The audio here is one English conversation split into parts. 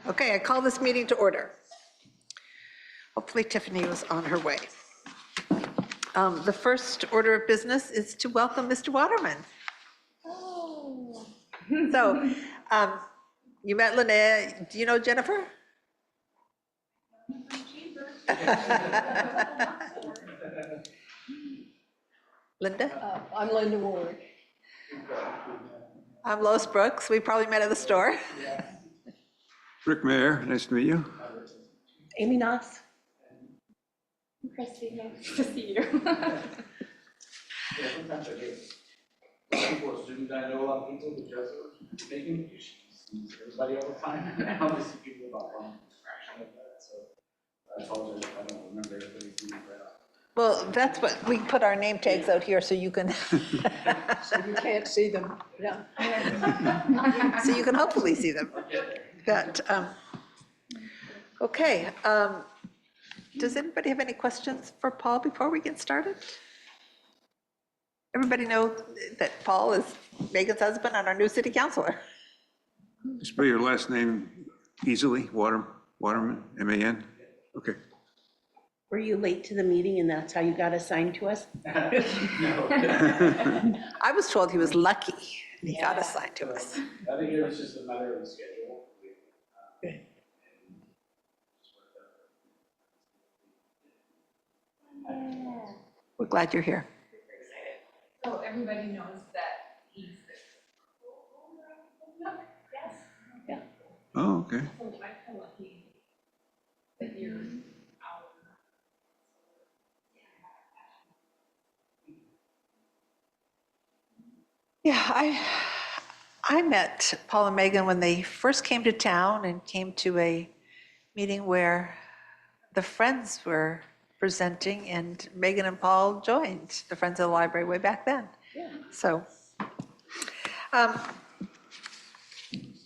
Okay, I call this meeting to order. Hopefully Tiffany was on her way. The first order of business is to welcome Mr. Waterman. Oh. So, you met Linnea. Do you know Jennifer? Linda? I'm Linda Ward. I'm Lois Brooks. We probably met at the store. Rick Mayer, nice to meet you. Amy Noss. Christy, nice to see you. Yeah, sometimes I do. Looking for a student, I know a lot of people because of making issues. Everybody all the time. Now I see people about one fraction of that. So I apologize if I don't remember everybody's name right off. Well, that's what, we put our name tags out here so you can, So you can't see them. Yeah. so you can hopefully see them. But, okay, does anybody have any questions for Paul before we get started? Everybody know that Paul is Megan's husband and our new city councilor. Spell your last name easily, Waterman, M-A-N? Okay. Were you late to the meeting and that's how you got assigned to us? No. I was told he was lucky and he got assigned to us. I think it was just a matter of the schedule. Good. We're glad you're here. So everybody knows that he's the. Yes. Oh, okay. So I feel lucky that you're out. Yeah, I met Paul and Megan when they first came to town and came to a meeting where the Friends were presenting and Megan and Paul joined the Friends of the Library way back then. Yeah. So,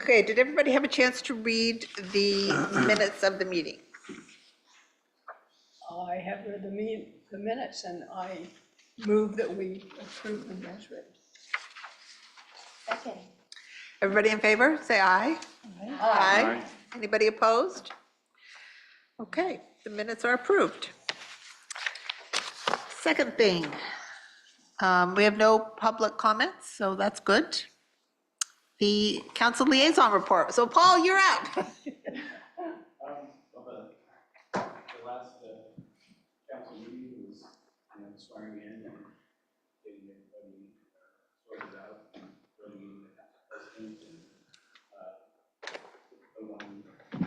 okay, did everybody have a chance to read the minutes of the meeting? I have read the minutes and I move that we approve them as written. Second. Everybody in favor, say aye. Aye. Anybody opposed? Okay, the minutes are approved. Second thing, we have no public comments, so that's good. The council liaison report. So Paul, you're up. The last council meeting was, swearing in and getting everybody sorted out, and bringing in the council president and the one of the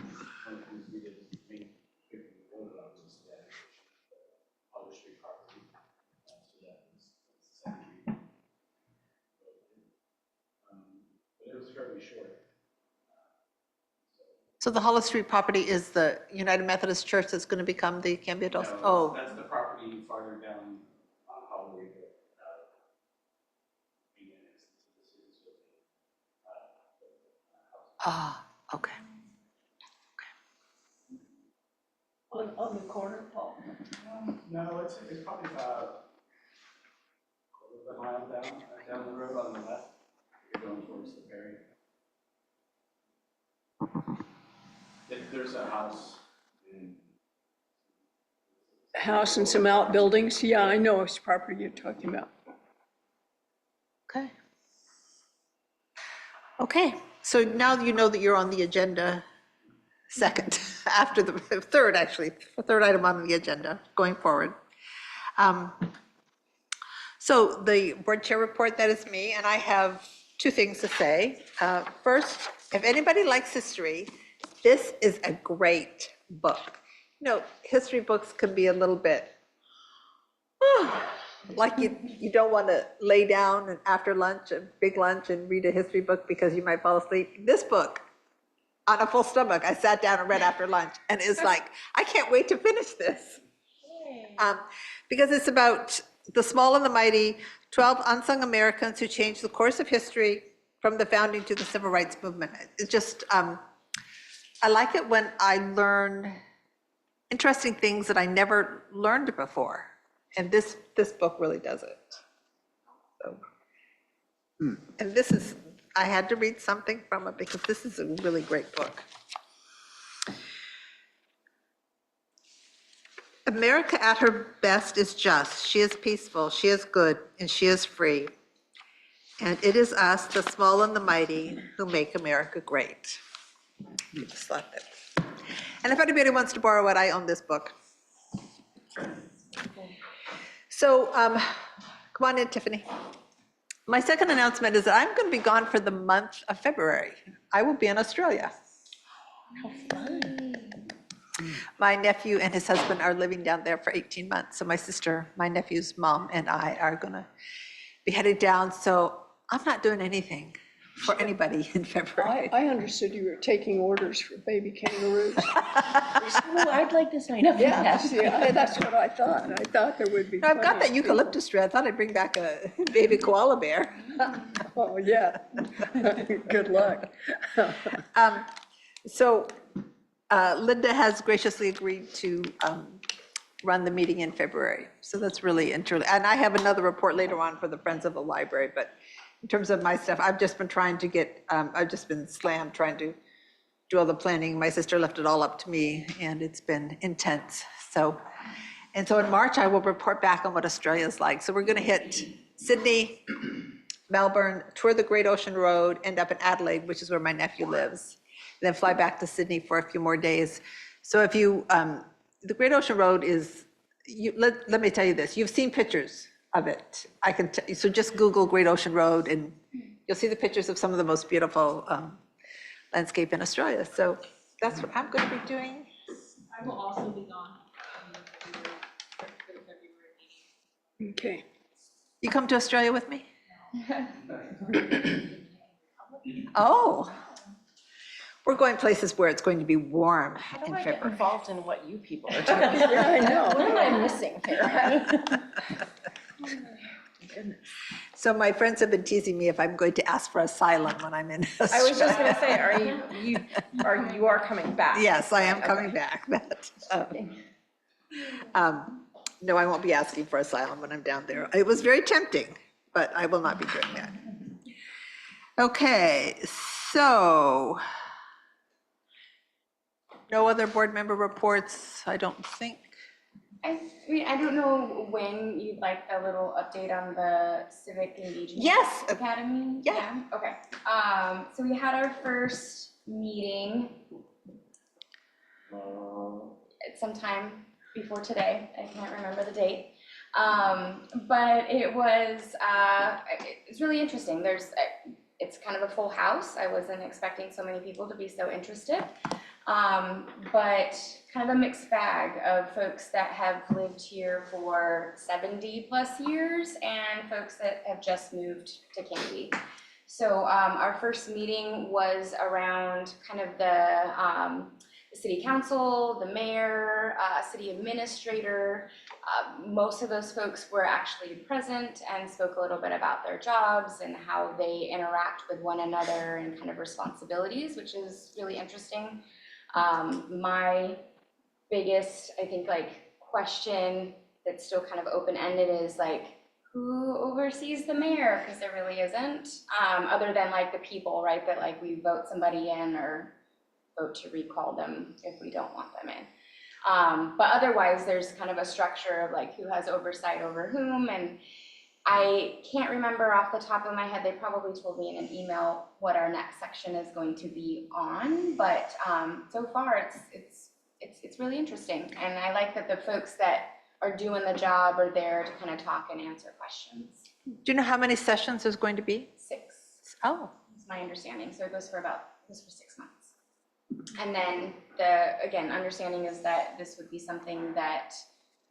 things we did to make sure we voted on was the Hollis Street property. So that was the second reading. But it was fairly short. So the Hollis Street property is the United Methodist Church that's going to become the Cambia Dos. No, Oh, that's the property farther down on Holloway that being annexed into the city's building. okay. On the corner, Paul. No, it's probably about a mile down the road on the left. You're going towards the ferry. There's a house in. House and some outbuildings. Yeah, I know which property you're talking about. Okay. Okay, so now you know that you're on the agenda second, after the third, actually, the third item on the agenda going forward. So the board chair report, that is me, and I have two things to say. First, if anybody likes history, this is a great book. You know, history books can be a little bit, like you don't want to lay down and after lunch, a big lunch, and read a history book because you might fall asleep. This book, on a full stomach, I sat down and read after lunch, and it's like, I can't wait to finish this. Because it's about the small and the mighty, 12 unsung Americans who changed the course of history from the founding to the civil rights movement. It's just, I like it when I learn interesting things that I never learned before. And this book really does it. So, and this is I had to read something from it because this is a really great book. America at her best is just. She is peaceful, she is good, and she is free. And it is us, the small and the mighty, who make America great. Just love it. And if anybody wants to borrow it, I own this book. So come on in, Tiffany. My second announcement is that I'm going to be gone for the month of February. I will be in Australia. My nephew and his husband are living down there for 18 months. So my sister, my nephew's mom, and I are going to be headed down. So I'm not doing anything for anybody in February. I understood you were taking orders for baby kangaroos. Oh, I'd like to sign up for Yeah, that. yeah, that's what I thought. I thought there would be. No, I've got plenty that of eucalyptus tree. I thought I'd bring back a baby koala bear. people. Oh, yeah. Good luck. So Linda has graciously agreed to run the meeting in February. So that's really interesting. And I have another report later on for the Friends of the Library, but in terms of my stuff, I've just been trying to get, I've just been slammed trying to do all the planning. My sister left it all up to me and it's been intense. So in March, I will report back on what Australia's like. So we're gonna hit Sydney, Melbourne, tour the Great Ocean Road, end up in Adelaide, which is where my nephew lives, and then fly back to Sydney for a few more days. So if you, the Great Ocean Road is, let me tell you this, you've seen pictures of it. So just Google Great Ocean Road and you'll see the pictures of some of the most beautiful landscape in Australia. So that's what I'm going to be doing. I will also be gone for the February meeting. Okay. You come to Australia with me? Oh, we're going places where it's going to be warm How in do I get February. involved in what you people are doing? Yeah, I know. What am I missing here? So my friends have been teasing me if I'm going to ask for asylum when I'm in Australia. I was just gonna say, you are coming back? Yes, I am Okay. coming back, but, no, I won't be asking for asylum when I'm down there. It was very tempting, but I will not be doing that. Okay, so no other board member reports, I don't think. I mean, I don't know when you'd like a little update on the Civic Engagement Yes. Academy? Yeah. Okay. So we had our first meeting sometime before today. I can't remember the date. But it was, it's really interesting. It's kind of a full house. I wasn't expecting so many people to be so interested. But kind of a mixed bag of folks that have lived here for 70 plus years and folks that have just moved to Canby. So our first meeting was around kind of the city council, the mayor, city administrator. Most of those folks were actually present and spoke a little bit about their jobs and how they interact with one another and kind of responsibilities, which is really interesting. My biggest, I think, like question that's still kind of open-ended is like, who oversees the mayor? Because there really isn't, other than like the people, right? That like we vote somebody in or vote to recall them if we don't want them in. But otherwise, there's kind of a structure of like who has oversight over whom. And I can't remember off the top of my head, they probably told me in an email what our next section is going to be on, but so far it's really interesting. And I like that the folks that are doing the job are there to kind of talk and answer questions. Do you know how many sessions there's going to be? 6 Oh, is my understanding, so it goes for 6 months. And then the understanding is that this would be something that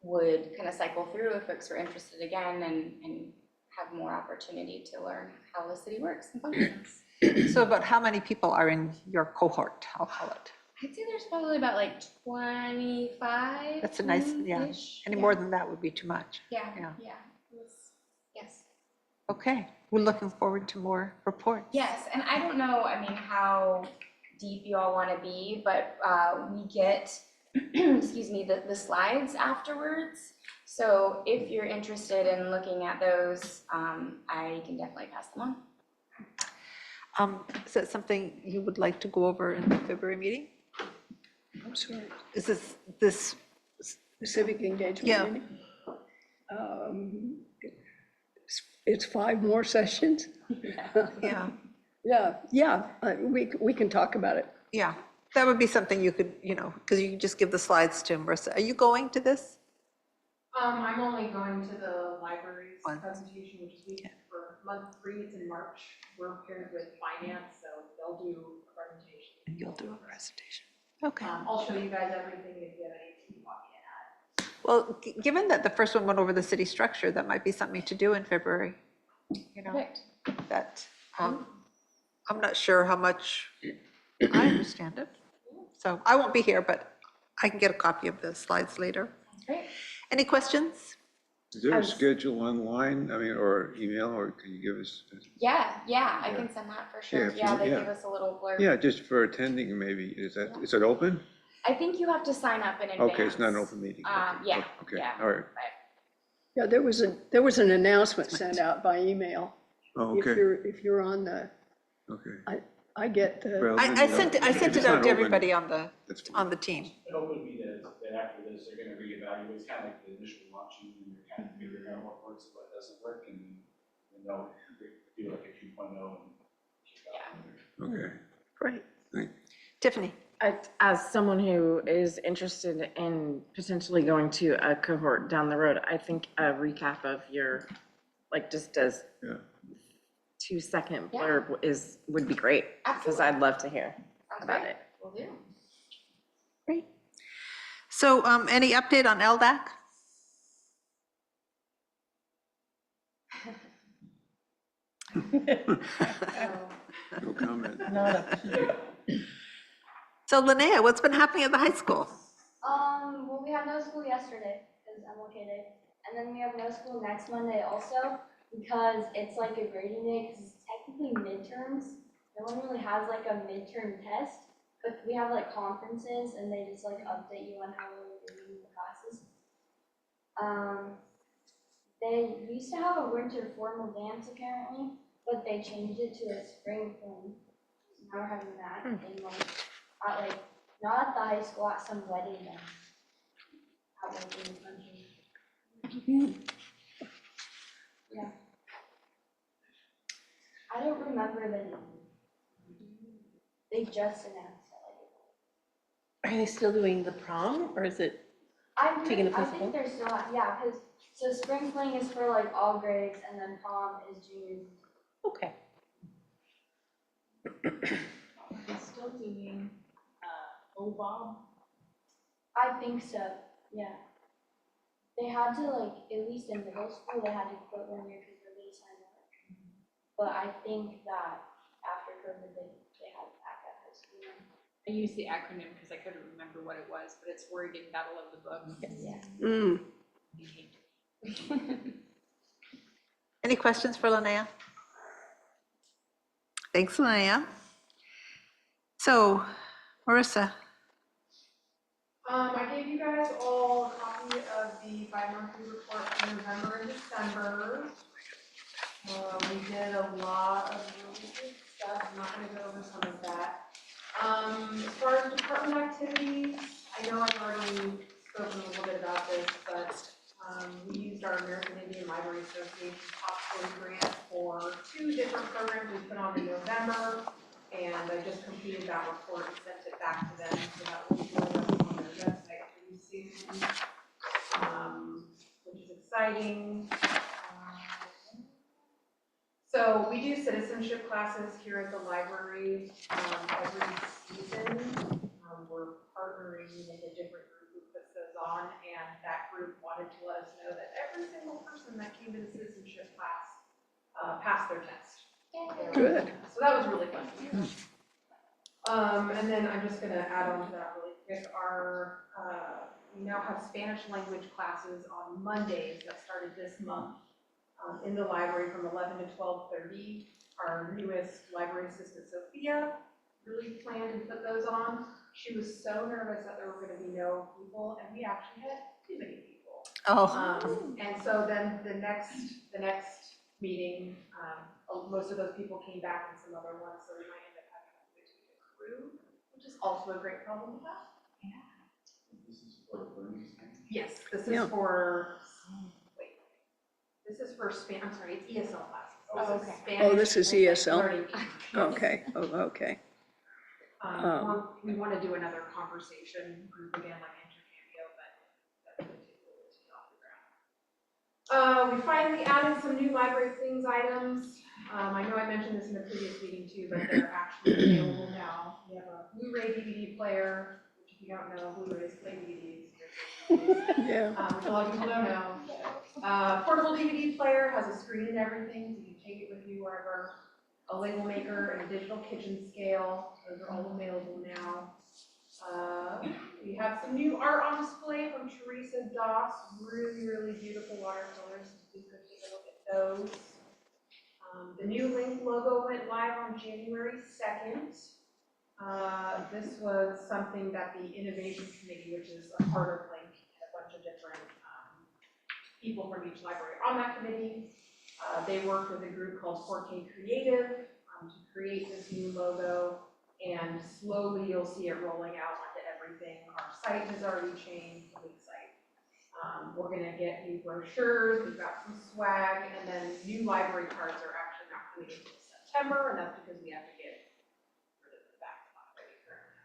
would kind of cycle through if folks were interested again and have more opportunity to learn how the city works and functions. so about how many people are in your cohort, I'll call it? I'd say there's probably about like 25. That's a nice, yeah. -ish. Any Yeah. more than that would be too much. Yeah, Yeah. yeah. Yes. Okay, we're looking forward to more reports. Yes, and I don't know, I mean, how deep you all want to be, but we get, excuse me, the slides afterwards. So if you're interested in looking at those, I can definitely pass them on. Is that something you would like to go over in the February meeting? I'm sorry, Is this, the civic engagement Yeah. meeting? It's 5 more sessions? yeah, Yeah, we can talk about it. yeah, that would be something you could, because you could just give the slides to Marissa. Are you going to this? I'm only going to the library's One. presentation, which is week for month 3, it's in March. We're paired with finance, so they'll do a presentation. And you'll do a presentation. Okay. I'll show you guys everything if you have anything you want me to add. Well, given that the first one went over the city structure, that might be something to do in February. Perfect. That, I'm not sure how much I understand it. So I won't be here, but I can get a copy of the slides later. Great. Any questions? Is there a schedule online, or email, or can you give us? Yeah, I Yeah. can send that for sure. if Yeah, you- they yeah. give us a little blurb. Yeah, just for attending, maybe, is it open? I think you have to sign up in advance. Okay, it's not an open meeting. Okay, Yeah, Okay, yeah. all right. Yeah, there was an announcement sent out by email. Oh, If okay, you're on the, okay. I get the, Well, I then, sent it if out it's to not open, everybody on that's fine. on the team. The hope would be that after this, they're gonna reevaluate, it's kind of like the initial launching, and you're kind of figuring out what works and what doesn't work, and they'll do like a 2.0 and kick off from there. Okay, Great. Thank- Tiffany? As someone who is interested in potentially going to a cohort down the road, I think a recap of your, just as yeah. 2-second Yeah. blurb would be great, because Absolutely. I'd love to hear Sounds about great. it. Will do. Great. So any update on LDAC? No comment. So Linnea, what's been happening at the high school? Well, we had no school yesterday because MLK Day, and then we have no school next Monday also because it's like a grading day because it's technically midterms. No one really has like a midterm test, but we have like conferences and they just like update you on how well you're doing in the classes. They used to have a winter formal dance apparently, but they changed it to a spring thing. So now we're having that in like not at the high school, at some wedding dance. Out like in the country. Yeah. I don't remember the name. They just announced it Are they still doing the prom, or is it? Taking the I principal? think they're still, yeah, because, so spring fling is for like all grades and then prom is juniors. Okay. They're still doing, OBOB. I think so, yeah. They had to like, at least in middle school, they had to quit 1 year because nobody signed up. But I think that after COVID, they had it back at high school now. I used the acronym because I couldn't remember what it was, but it's Oregon Battle of the Books. mm, Any questions for Linnea? Thanks, Linnea. So, Marissa, I gave you guys all a copy of the bi-monthly report for November and December. We did a lot of really good stuff, I'm not gonna go over some of that. As far as department activities, I know I've already spoken a little bit about this, but we used our American Indian Library Association Top 40 grant for 2 different programs we put on in November. And I just completed that report and sent it back to them, so that will be going up on their website pretty soon, which is exciting. So we do citizenship classes here at the library every season. We're partnering with a different group who puts those on, and that group wanted to let us know that every single person that came to the citizenship class passed their test. good. So that was really fun. And then I'm just gonna add on to that really quick. We now have Spanish language classes on Mondays that started this month in the library from 11 to 12:30. Our newest library assistant, Sophia, really planned to put those on. She was so nervous that there were gonna be no people, and we actually had too many people. oh, And so then the next meeting. Most of those people came back and some other ones, so we might end up having to do a crew, which is also a great problem to have. This is for learning. Yes, this Yeah. is for, wait, this is for I'm sorry, it's ESL classes. Oh, This is okay. Spanish Oh, this is and, like, ESL? learning English. Okay, oh, okay. We want to do another conversation group again, like intercambio, but that's going to take a little bit to get off the ground. We finally added some new library things items. I know I mentioned this in a previous meeting too, but they're actually available now. We have a Blu-ray DVD player, which if you don't know, Blu-rays play DVDs. Yeah. Which a lot of people don't know. Portable DVD player has a screen and everything, so you can take it with you wherever. A label maker and a digital kitchen scale, those are all available now. We have some new art on display from Teresa Doss, really, really beautiful watercolors, you could take a look at those. The new Link logo went live on January 2nd. This was something that the Innovation Committee, which is a part of Link, and a bunch of different people from each library on that committee. They worked with a group called 4K Creative to create this new logo, and slowly you'll see it rolling out onto everything. Our site has already changed, the Link site. We're gonna get new brochures, we've got some swag, and then new library cards are actually not coming until September, and that's because we have to get rid of the back already currently.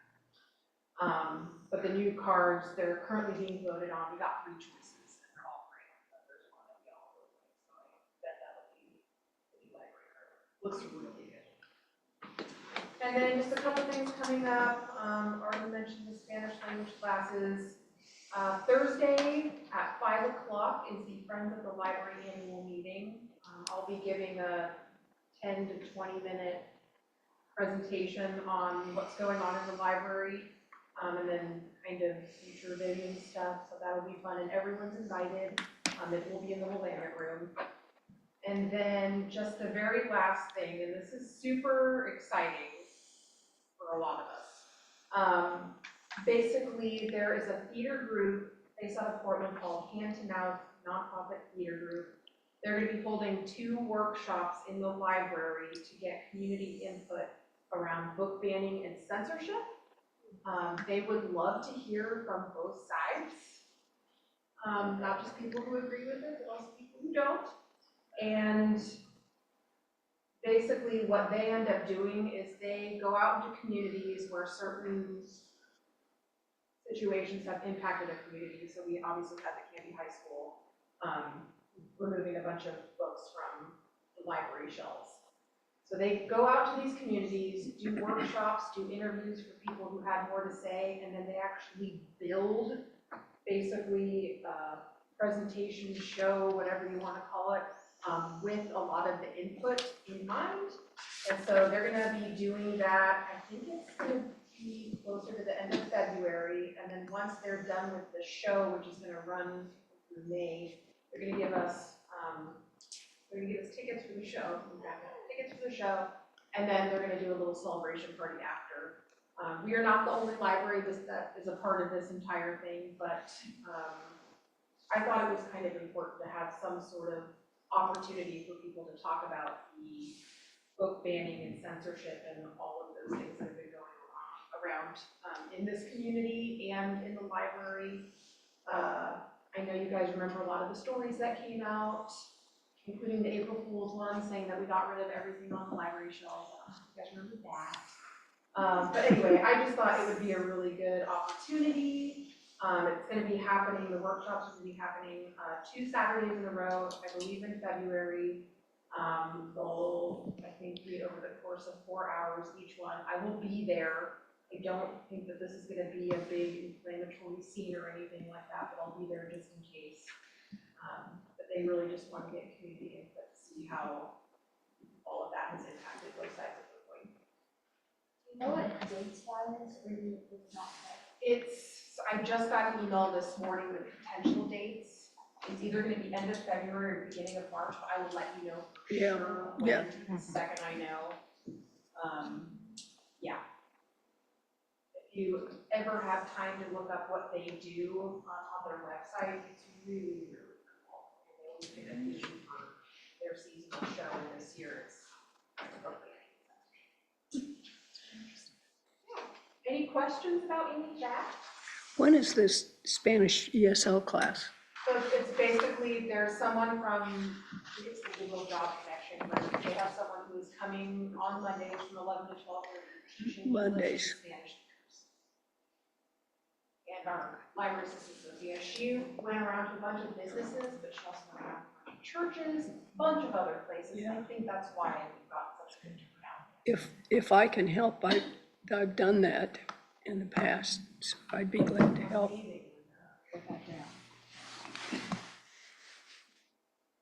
But the new cards, they're currently being voted on. We got 3 choices, and they're all great. But there's one that we all really like, so I bet that'll be the new library card. Looks really good. And then just a couple things coming up. Already mentioned the Spanish language classes. Thursday at 5 o'clock is the Friends of the Library annual meeting. I'll be giving a 10 to 20 minute presentation on what's going on in the library, and then kind of future vision stuff, so that'll be fun, and everyone's invited. It will be in the Willamette room. And then just the very last thing, and this is super exciting for a lot of us. Basically, there is a theater group based out of Portland called Hand to Mouth Nonprofit Theater Group. They're going to be holding 2 workshops in the library to get community input around book banning and censorship. They would love to hear from both sides, not just people who agree with it, but also people who don't. And basically what they end up doing is they go out into communities where certain situations have impacted a community. So we obviously had the Canby High School removing a bunch of books from the library shelves. So they go out to these communities, do workshops, do interviews for people who had more to say, and then they actually build basically a presentation, show, whatever you want to call it, with a lot of the input in mind. And so they're going to be doing that. I think it's going to be closer to the end of February. And then once they're done with the show, which is going to run through May, they're going to give us tickets for the show. And then they're going to do a little celebration party after. We are not the only library that is a part of this entire thing, but I thought it was kind of important to have some sort of opportunity for people to talk about the book banning and censorship and all of those things that have been going around in this community and in the library. I know you guys remember a lot of the stories that came out, including the April Fool's one saying that we got rid of everything on the library shelves. You guys remember that? But anyway, I just thought it would be a really good opportunity. It's going to be happening, the workshops are going to be happening 2 Saturdays in a row, I believe in February. They'll, I think, be over the course of 4 hours each one. I will be there. I don't think that this is going to be a big inflammatory scene or anything like that, but I'll be there just in case. But they really just want to get community input to see how all of that has impacted both sides of the coin. Do you know what dates that is, or you it's not yet? I just got an email this morning with potential dates. It's either going to be end of February or beginning of March, but I will let you know for sure when, the second I know. Yeah. If you ever have time to look up what they do on their website, it's really, really cool. And they will get a vision for their seasonal questions about any of that? When is this Spanish ESL class? So it's basically, there's someone from, I think it's the Google Job Connection, but they have someone who is coming on Mondays from 11 to 12, teaching English and Mondays. Spanish speakers. And our library assistant, Sophia, she went around to a bunch of businesses, but she also went around to a bunch of churches, a bunch of other places. And I think that's why we've got such a good turnout. If I can help, I've done that in the past, so I'd be glad to help.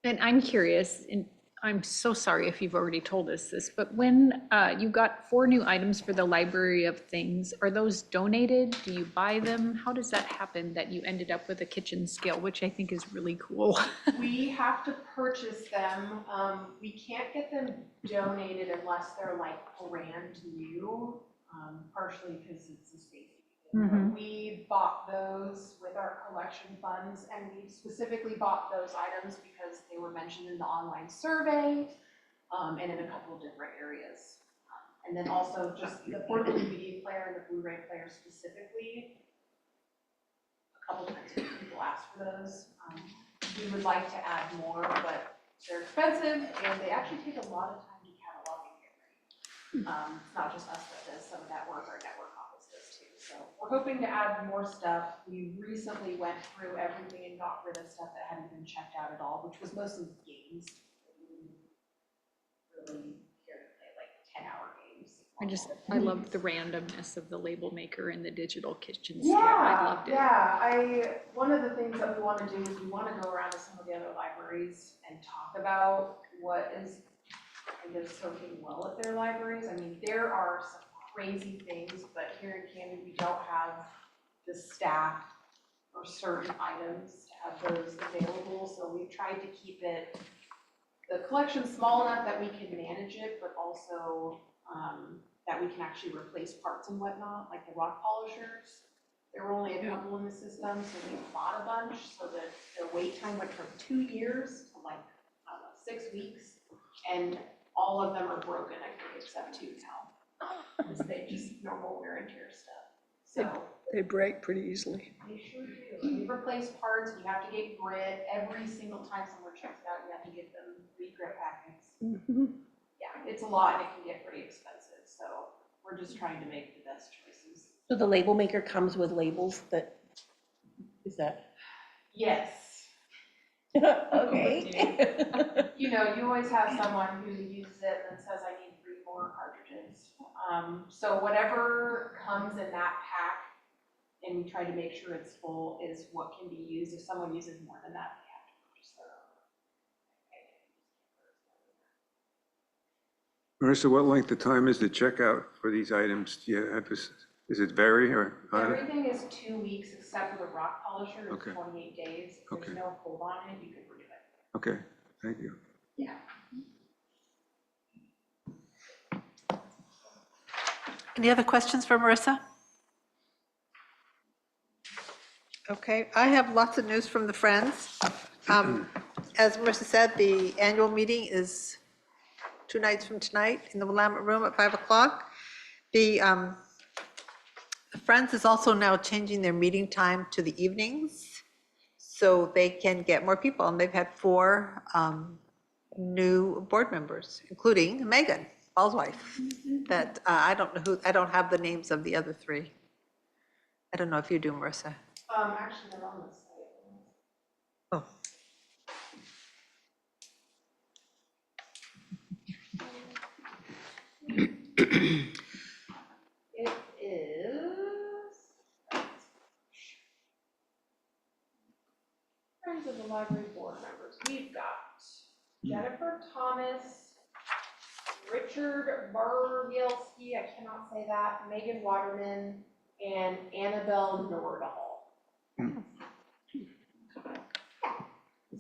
And I'm curious, and I'm so sorry if you've already told us this, but when you got 4 new items for the Library of Things, are those donated? Do you buy them? How does that happen that you ended up with a kitchen scale, which I think is really cool? We have to purchase them. We can't get them donated unless they're like brand new, partially because it's a safety. Mhm. We bought those with our collection funds, and we specifically bought those items because they were mentioned in the online survey, and in a couple of different areas. And then also just the portable DVD player and the Blu-ray player specifically. A couple times people asked for those. We would like to add more, but they're expensive, and they actually take a lot of time to catalog and get ready. It's not just us that does some of that work, our network office does too. So we're hoping to add more stuff. We recently went through everything and got rid of stuff that hadn't been checked out at all, which was mostly games. We didn't really care to play like 10-hour games. I love the randomness of the label maker and the digital kitchen scale. I loved it. Yeah, one of the things that we want to do is we want to go around to some of the other libraries and talk about what is kind of serving well at their libraries. I mean, there are some crazy things, but here in Camden, we don't have the staff for certain items to have those available. So we've tried to keep the collection small enough that we can manage it, but also that we can actually replace parts and whatnot, like the rock polishers. There were only a couple in the system, so we bought a bunch, so that the wait time went from 2 years to like, I don't know, 6 weeks. And all of them are broken, I think, except 2 now. Because they just normal wear and tear stuff. So They break pretty easily. they sure do. We replace parts, you have to get grit. Every single time someone checks it out, you have to get them re-grit packets. Yeah, it's a lot and it can get pretty expensive. So we're just trying to make the best choices. So the label maker comes with labels that, is that? Yes. Okay. You know, you always have someone who uses it and says, I need 3 more cartridges. So whatever comes in that pack, and we try to make sure it's full, is what can be used. If someone uses more than that, they have to purchase their own. Marissa, what length of time is the checkout for these items? Do you have this, does it vary or? Everything is 2 weeks except for the rock polisher, it's Okay. 28 days. If Okay. there's no hold on it, you can renew it. Okay, thank you. Yeah. Any other questions for Marissa? Okay, I have lots of news from the Friends. As Marissa said, the annual meeting is 2 nights from tonight in the Willamette Room at 5 o'clock. The Friends is also now changing their meeting time to the evenings so they can get more people. And they've had 4 new board members, including Megan, Paul's wife, that I don't have the names of the other 3. I don't know if you do, Marissa. Actually, they're on the site. Oh. It is Friends of the Library board members. We've got Jennifer Thomas, Richard Bargielski, I cannot say that, Megan Waterman, and Annabelle Nordahl.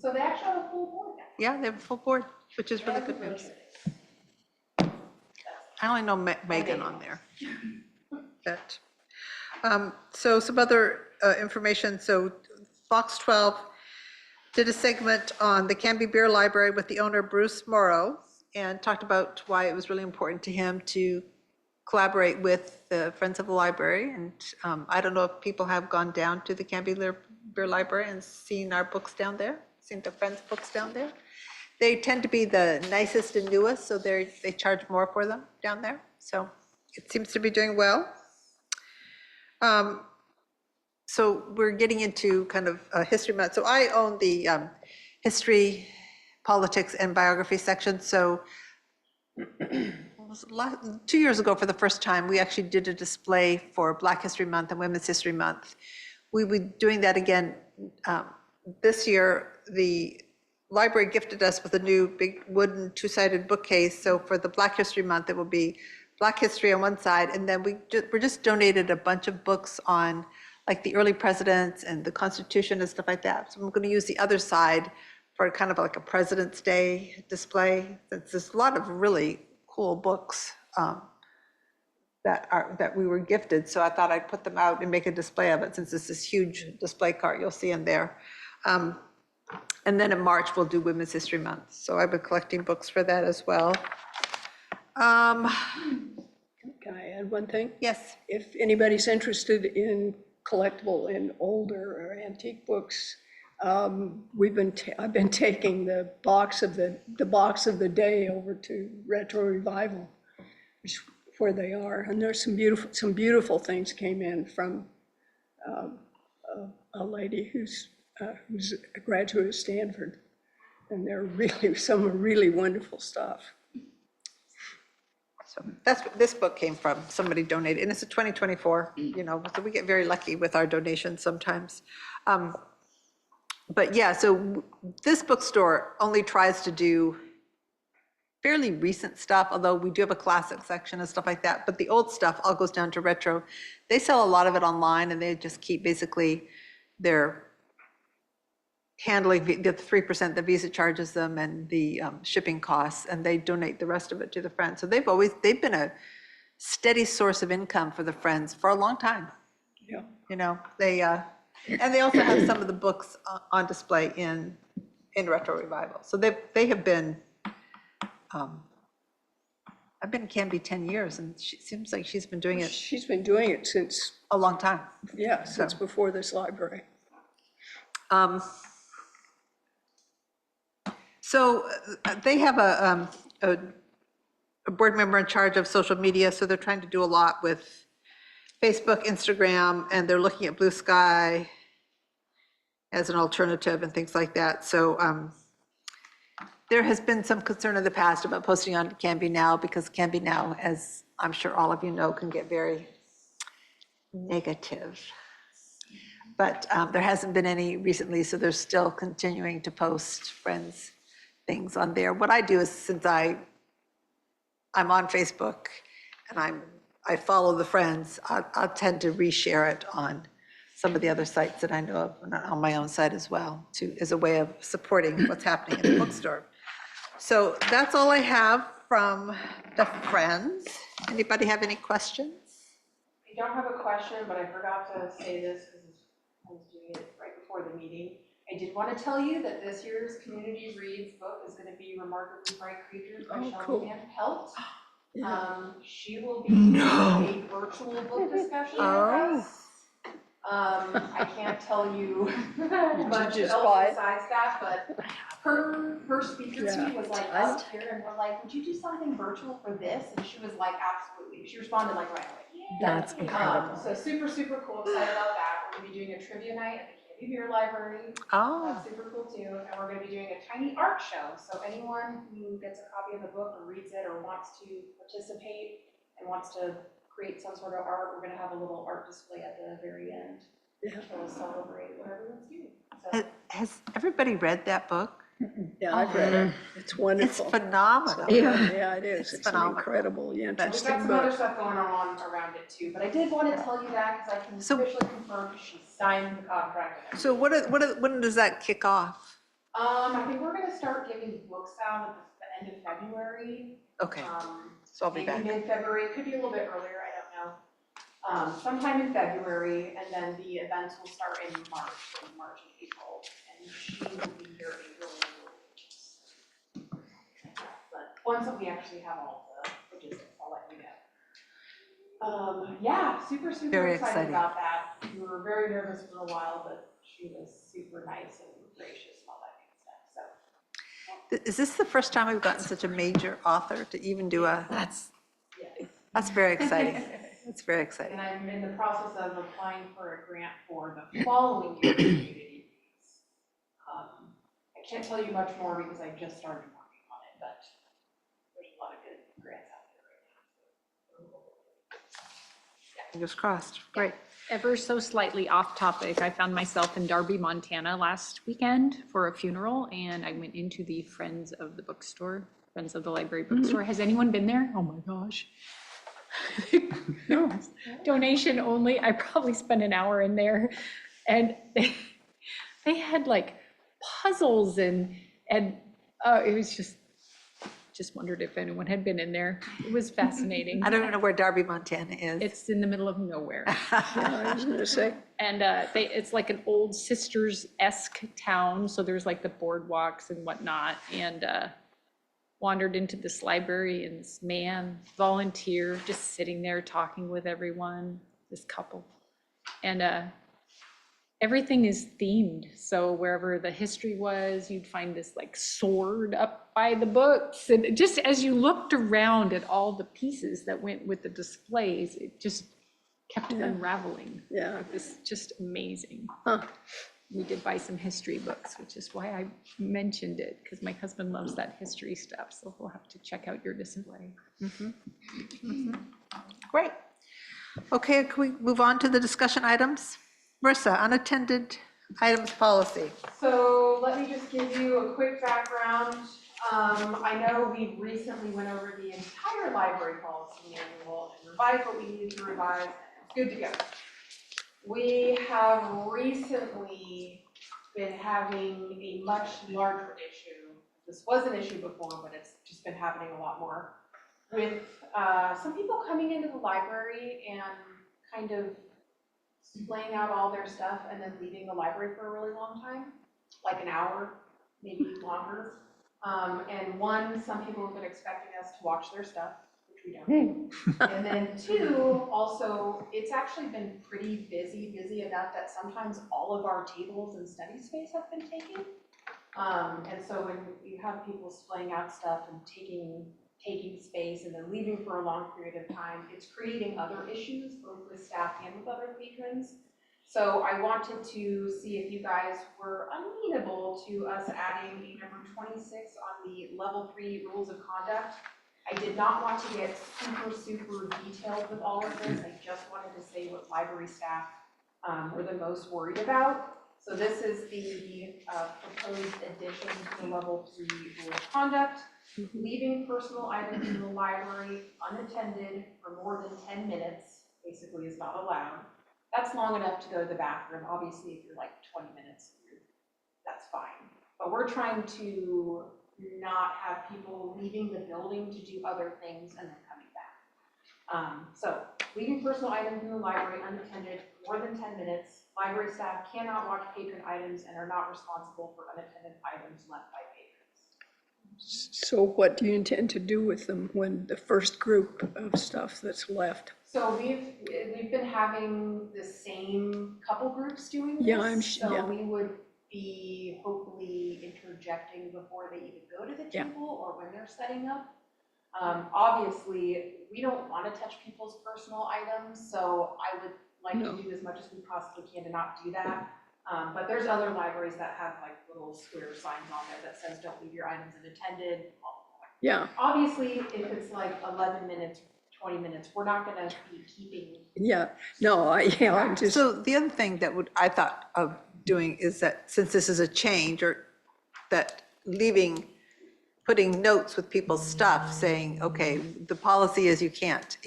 So they actually have a full board now. Yeah, they have a full board, which is really good news. I only know Megan on there. But, so some other information. So Fox 12 did a segment on the Canby Beer Library with the owner, Bruce Morrow, and talked about why it was really important to him to collaborate with the Friends of the Library. And I don't know if people have gone down to the Canby Beer Library and seen our books down there, seen the Friends books down there. They tend to be the nicest and newest, so they charge more for them down there. So it seems to be doing well. So we're getting into kind of a history month. So I own the history, politics, and biography section. So 2 years ago, for the first time, we actually did a display for Black History Month and Women's History Month. We will be doing that again this year. The library gifted us with a new big wooden two-sided bookcase. So for the Black History Month, it will be Black history on one side, and then we're just donated a bunch of books on like the early presidents and the Constitution and stuff like that. So I'm going to use the other side for kind of like a President's Day display. There's a lot of really cool books that we were gifted. So I thought I'd put them out and make a display of it, since it's this huge display cart you'll see in there. And then in March, we'll do Women's History Month. So I've been collecting books for that as well. Can I add one thing? Yes. If anybody's interested in collectible and older or antique books, I've been taking the box of the day over to Retro Revival, where they are, and there's some beautiful things came in from a lady who's a graduate of Stanford, and they're really some really wonderful stuff. So that's what this book came from. Somebody donated, and it's a 2024, so we get very lucky with our donations sometimes. But yeah, so this bookstore only tries to do fairly recent stuff, although we do have a classic section and stuff like that. But the old stuff all goes down to retro. They sell a lot of it online, and they just keep basically their handling the 3% that Visa charges them and the shipping costs, and they donate the rest of it to the Friends. So they've been a steady source of income for the Friends for a long time. Yeah. And they also have some of the books on display in Retro Revival. So they have been. I've been in Canby 10 years, and she seems like she's been doing it. She's been doing it since a long time. Yeah, since before this library. So they have a board member in charge of social media, so they're trying to do a lot with Facebook, Instagram, and they're looking at Blue Sky as an alternative and things like that. So there has been some concern in the past about posting on Canby Now, because Canby Now, as I'm sure all of you know, can get very negative. But there hasn't been any recently, so they're still continuing to post Friends things on there. What I do is, since I'm on Facebook and I follow the Friends, I'll tend to reshare it on some of the other sites that I know of, and on my own site as well, as a way of supporting what's happening in the bookstore. So that's all I have from the Friends. Anybody have any questions? I don't have a question, but I forgot to say this because I was doing it right before the meeting. I did want to tell you that this year's Community Reads book is going to be Remarkably Bright Creatures by Shelley Van Pelt. She will be doing a virtual book discussion with us. I can't tell you much else besides that, but her speaker to me was like, up here, and we're like, would you do something virtual for this? And she was like, absolutely. She responded like right away. That's incredible. So super, super cool. Excited about that. We're going to be doing a trivia night at the Canby Beer Library. That's super cool too. And we're going to be doing a tiny art show. So anyone who gets a copy of the book or reads it or wants to participate and wants to create some sort of art, we're going to have a little art display at the very end. Yeah. To celebrate what everyone's doing. So. Has everybody read that book? Yeah, I've read it. It's wonderful. It's phenomenal. Yeah, it is. It's phenomenal. An incredibly interesting book. We've got some other stuff going on around it too, but I did want to tell you that because I can officially confirm she signed the contract. So when does that kick off? I think we're going to start giving books out at the end of February. Okay. So I'll be back. Maybe mid-February. It could be a little bit earlier. I don't know. Sometime in February, and then the events will start in March and April, and she will be here April. But once we actually have all the logistics, I'll let you know. Yeah, super Very excited exciting. about that. We were very nervous for a while, but she was super nice and gracious and all that good stuff, so. Is this the first time we've gotten such a major author to even do a, Yes. that's very exciting. That's very exciting. And I'm in the process of applying for a grant for the following year's community reads. I can't tell you much more because I just started working on it, but there's a lot of good grants out there right now. Fingers crossed. Great. Ever so slightly off topic, I found myself in Darby, Montana last weekend for a funeral, and I went into the Friends of the Bookstore, Friends of the Library Bookstore. Has anyone been there? Oh my gosh. No, donation only. I probably spent an hour in there, and they had like puzzles and it was just wondered if anyone had been in there. It was fascinating. I don't even know where Darby, Montana is. It's in the middle of nowhere. Yeah, I was gonna say, And it's like an old sisters-esque town, so there's like the boardwalks and whatnot, and wandered into this library, and this man, volunteer, just sitting there talking with everyone, this couple. And everything is themed, so wherever the history was, you'd find this like sword up by the books, and just as you looked around at all the pieces that went with the displays, it just kept unraveling. yeah. It was just amazing. Huh. We did buy some history books, which is why I mentioned it, because my husband loves that history stuff, so we'll have to check out your display. Great. Okay, can we move on to the discussion items? Marissa, unattended items policy. So let me just give you a quick background. I know we recently went over the entire library policy manual and revised what we needed to revise, and it's good to go. We have recently been having a much larger issue. This was an issue before, but it's just been happening a lot more with some people coming into the library and kind of laying out all their stuff and then leaving the library for a really long time, like an hour, maybe longer. And some people have been expecting us to watch their stuff, which we don't. And then two, also, it's actually been pretty busy enough that sometimes all of our tables and study space have been taken. And so when you have people splaying out stuff and taking space and then leaving for a long period of time, it's creating other issues, both with staff and with other patrons. So I wanted to see if you guys were amenable to us adding a number 26 on the level 3 rules of conduct. I did not want to get super detailed with all of this. I just wanted to say what library staff were the most worried about. So this is the proposed addition to the level 3 rule of conduct. Leaving personal items in the library unattended for more than 10 minutes basically is not allowed. That's long enough to go to the bathroom. Obviously, if you're like 20 minutes, that's fine. But we're trying to not have people leaving the building to do other things and then coming back. So leaving personal items in the library unattended more than 10 minutes. Library staff cannot watch patron items and are not responsible for unattended items left by patrons. So what do you intend to do with them when the first group of stuff that's left? So we've been having the same couple groups doing this. Yeah, So we would be hopefully interjecting before they even go to the table or when they're setting up. Obviously, we don't want to touch people's personal items, so I would like to do as much as we possibly can to not do that. But there's other libraries that have like little square signs on there that says don't leave your items unattended. Yeah. Obviously, if it's like 11 minutes, 20 minutes, we're not gonna be keeping. Yeah, no, I'm just. So the other thing that I thought of doing is that since this is a change, or that putting notes with people's stuff saying, okay, the policy is you can't,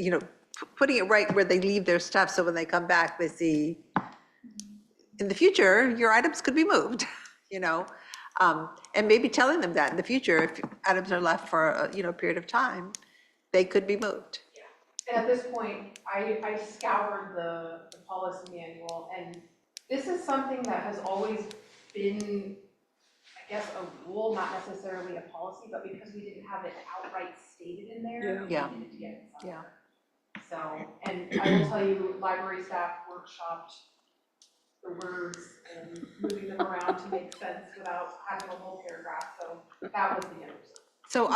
putting it right where they leave their stuff, so when they come back, they see, in the future, your items could be moved, and maybe telling them that in the future, if items are left for a period of time, they could be moved. And at this point, I scoured the policy manual, and this is something that has always been, I guess, a rule, not necessarily a policy, but because we didn't have it outright stated in there, we Yeah. needed to get it somewhere. So, and I will tell you, library staff workshopped the words and moving them around to make sense without having a whole paragraph, so that was the end result. So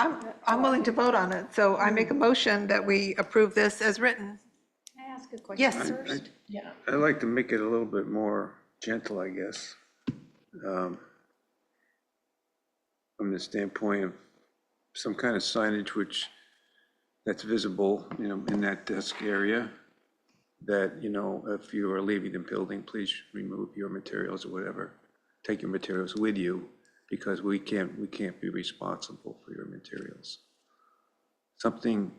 I'm willing to vote on it. So I make a motion that we approve this as written. Can I ask a question Yes. first? Yeah. I'd like to make it a little bit more gentle, I guess. From the standpoint of some kind of signage that's visible, in that desk area, that, if you are leaving the building, please remove your materials or whatever. Take your materials with you, because we can't be responsible for your materials. Something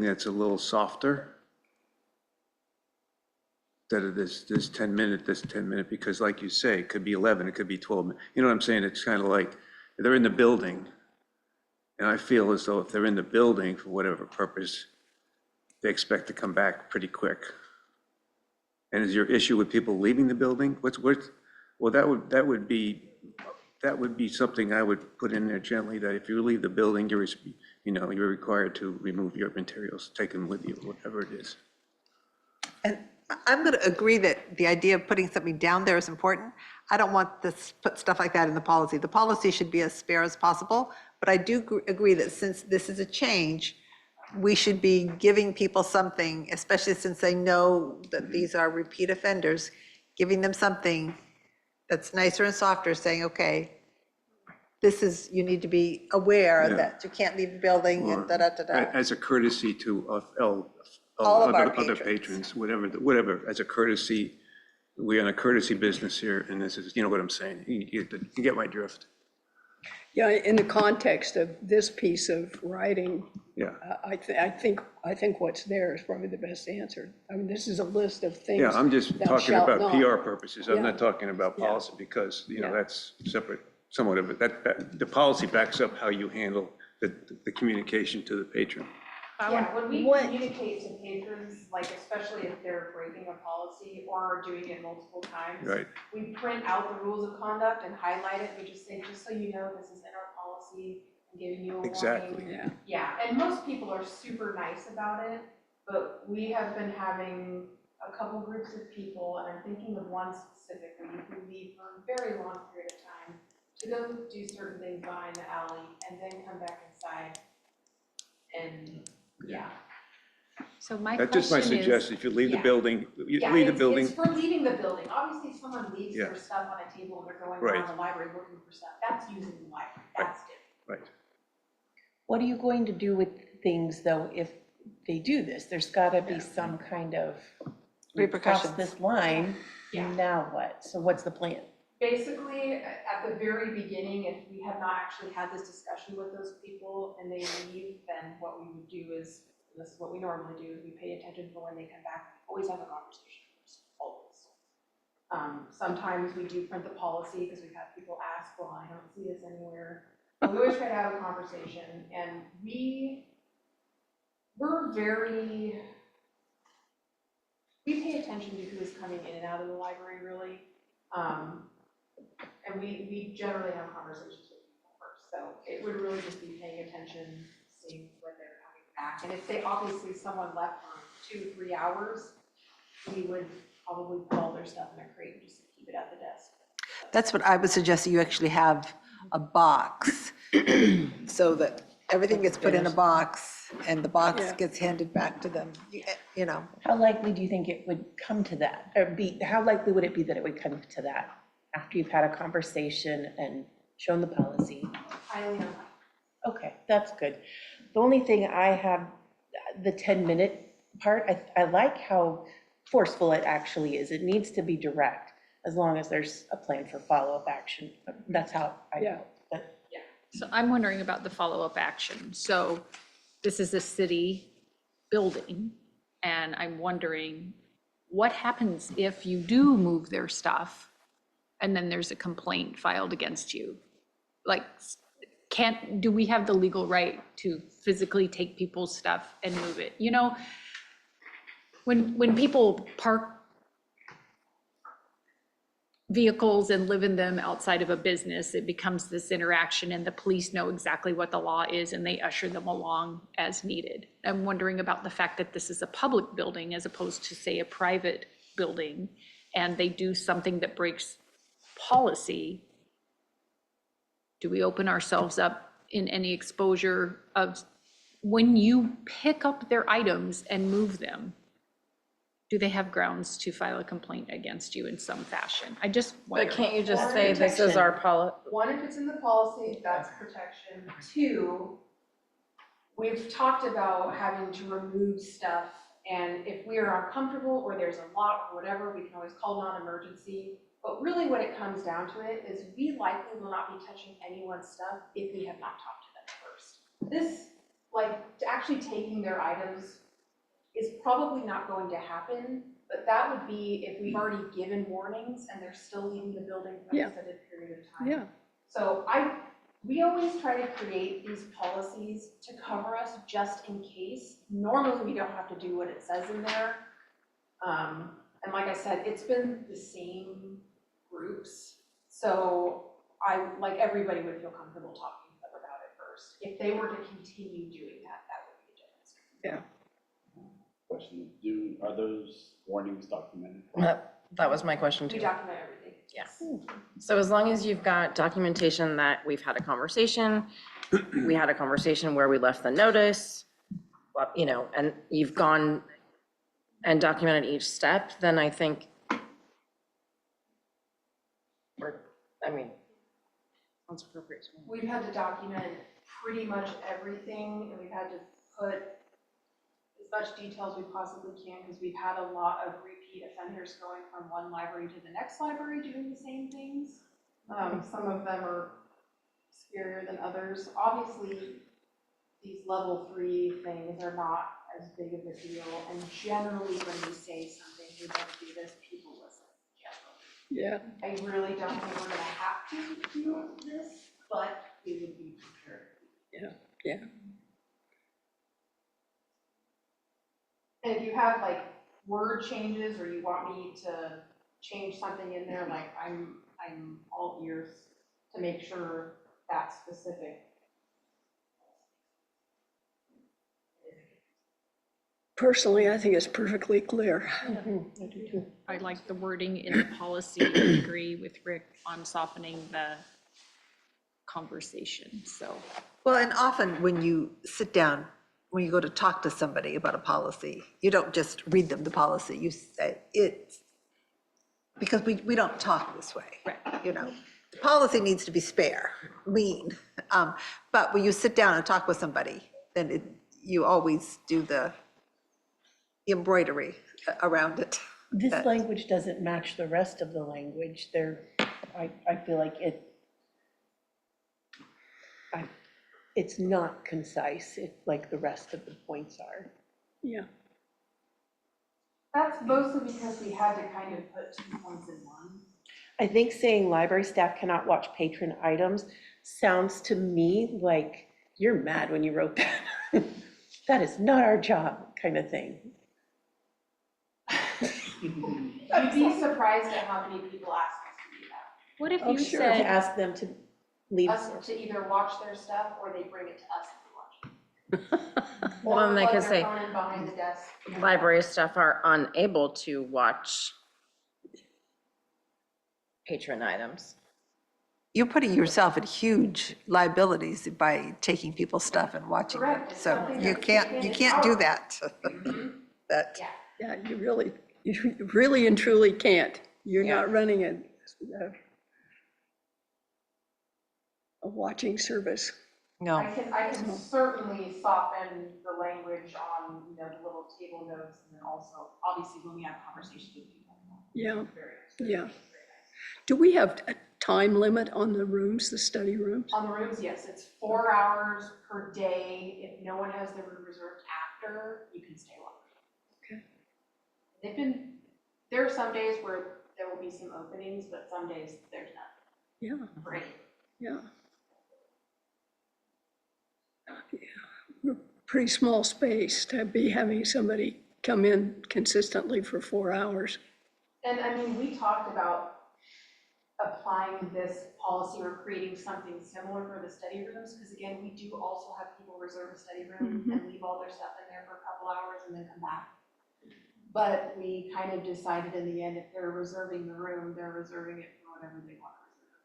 that's a little softer, instead of this 10 minute, because like you say, it could be 11, it could be 12. You know what I'm saying? It's kind of like, they're in the building, and I feel as though if they're in the building for whatever purpose, they expect to come back pretty quick. And is your issue with people leaving the building? Well, that would be something I would put in there gently, that if you leave the building, you're required to remove your materials, take them with you, whatever it is. And I'm going to agree that the idea of putting something down there is important. I don't want this, put stuff like that in the policy. The policy should be as spare as possible, but I do agree that since this is a change, we should be giving people something, especially since they know that these are repeat offenders, giving them something that's nicer and softer, saying, okay, this is, you need to be aware Yeah. that you can't leave the building and da-da-da-da. As a courtesy to All of our other patrons. patrons, whatever, as a courtesy, we're in a courtesy business here, and this is, you know what I'm saying? You get my drift. Yeah, in the context of this piece of writing, Yeah. I think what's there is probably the best answer. I mean, this is a list of things. Yeah, I'm just thou talking shalt about not. PR purposes. I'm Yeah. not talking about Yeah. policy, because, Yeah. that's separate, somewhat of it. That the policy backs up how you handle the communication to the patron. Yeah, when we what- communicate to patrons, like especially if they're breaking a policy or doing it multiple times. Right. We print out the rules of conduct and highlight it, we just say, just so you know, this is in our policy, I'm giving you a warning. Exactly. Yeah. Yeah, and most people are super nice about it, but we have been having a couple groups of people, and I'm thinking of one specifically, who leave for a very long period of time to go do certain things behind the alley and then come back inside. And, yeah. So my That's just my question is, suggestion. If you leave the Yeah. building, Yeah, leave the it's building. for leaving the building. Obviously, if someone leaves Yeah. their stuff on a table and they're going Right. around the library looking for stuff, that's using the library, that's different. Right. What are you going to do with things, though, if they do this? There's gotta be Yeah. some kind of. Repercussions. Cross this line, Yeah. now what? So what's the plan? Basically, at the very beginning, if we have not actually had this discussion with those people and they leave, then what we would do is, and this is what we normally do, is we pay attention for when they come back, we always have a conversation first, always. Sometimes we do print the policy because we've had people ask, well, I don't see this anywhere. But we always try to have a conversation, and we pay attention to who is coming in and out of the library, really. And we generally have conversations with people first, so it would really just be paying attention, seeing when they're coming back. And if they, obviously, someone left for 2-3 hours, we would probably put all their stuff in a crate and just keep it at the desk. That's what I would suggest, that you actually have a box, so that everything gets put in a box, and the box Yeah. gets handed back to them, you know. How likely do you think it would come to that? Or how likely would it be that it would come to that after you've had a conversation and shown the policy? Highly unlikely. Okay, that's good. The only thing I have, the 10-minute part, I like how forceful it actually is. It needs to be direct, as long as there's a plan for follow-up action. That's how I Yeah. feel. But so I'm wondering about the follow-up action. So this is a city building, and I'm wondering what happens if you do move their stuff and then there's a complaint filed against you? Like, do we have the legal right to physically take people's stuff and move it? You know, when people park vehicles and live in them outside of a business, it becomes this interaction and the police know exactly what the law is and they usher them along as needed. I'm wondering about the fact that this is a public building as opposed to, say, a private building, and they do something that breaks policy. Do we open ourselves up in any exposure of, when you pick up their items and move them, do they have grounds to file a complaint against you in some fashion? I just But wonder. can't you just Or say this is our policy? One, if it's in the policy, that's protection. Two, we've talked about having to remove stuff, and if we are uncomfortable or there's a lot or whatever, we can always call non-emergency. But really what it comes down to it is we likely will not be touching anyone's stuff if we have not talked to them first. This, like, actually taking their items is probably not going to happen, but that would be if we've already given warnings and they're still leaving the building for an Yeah. extended period of time. Yeah, So we always try to create these policies to cover us just in case. Normally, we don't have to do what it says in there. And like I said, it's been the same groups. So like everybody would feel comfortable talking to them about it first. If they were to continue doing that, that would be a difference. Question, are those warnings documented? That was my question We too. document everything. Yes. So as long as you've got documentation that we've had a conversation, we had a conversation where we left the notice, well, you know, and you've gone and documented each step, then I think, sounds appropriate to me. We've had to document pretty much everything, and we've had to put as much detail as we possibly can, because we've had a lot of repeat offenders going from one library to the next library doing the same things. Some of them are scarier than others. Obviously, these level 3 things are not as big of a deal, and generally when we say something, we don't do this, people listen. yeah. I really don't think we're gonna have to do this, but we would be prepared. Yeah. And if you have like word changes or you want me to change something in there, like I'm all ears to make sure that's specific. Personally, I think it's perfectly clear. I like the wording in the policy. I agree with Rick on softening the conversation, so. Well, and often when you sit down, when you go to talk to somebody about a policy, you don't just read them the policy, you say it's, because we don't talk this way, you know. The policy needs to be spare, lean, but when you sit down and talk with somebody, then you always do the embroidery around it. This That- language doesn't match the rest of the language. I feel like it's not concise, like the rest of the points are. Yeah, That's mostly because we had to kind of put 2 points in one. I think saying library staff cannot watch patron items sounds to me like you're mad when you wrote that. That is not our job, kind of thing. You'd be surprised at how many people ask us to do that. What if Oh, you sure. To said, ask them to leave. Us to either watch their stuff or they bring it to us if we watch it. Well, then they Or could plug say, their phone in behind the desk. library staff are unable to watch patron items. You're putting yourself in huge liabilities by taking people's stuff and watching it. Correct. It's So something you that's can't do powerful. that. That, Yeah. yeah, you really and truly can't. You're Yeah. not running a watching service. no. I can certainly soften the language on, you know, the little table notes, and then also, obviously, when we have conversations with people. Yeah, Very nice. yeah. Very nice. Do we have a time limit on the rooms, the study rooms? On the rooms, yes, it's 4 hours per day. If no one has their room reserved after, you can stay longer. Okay. There are some days where there will be some openings, but some days there's none. Yeah, Right. yeah. Pretty small space to be having somebody come in consistently for 4 hours. And I mean, we talked about applying this policy or creating something similar for the study rooms, because again, we do also have people reserve a study room and leave all their stuff in there for a couple hours and then come back. But we kind of decided in the end, if they're reserving the room, they're reserving it for whatever they want to reserve.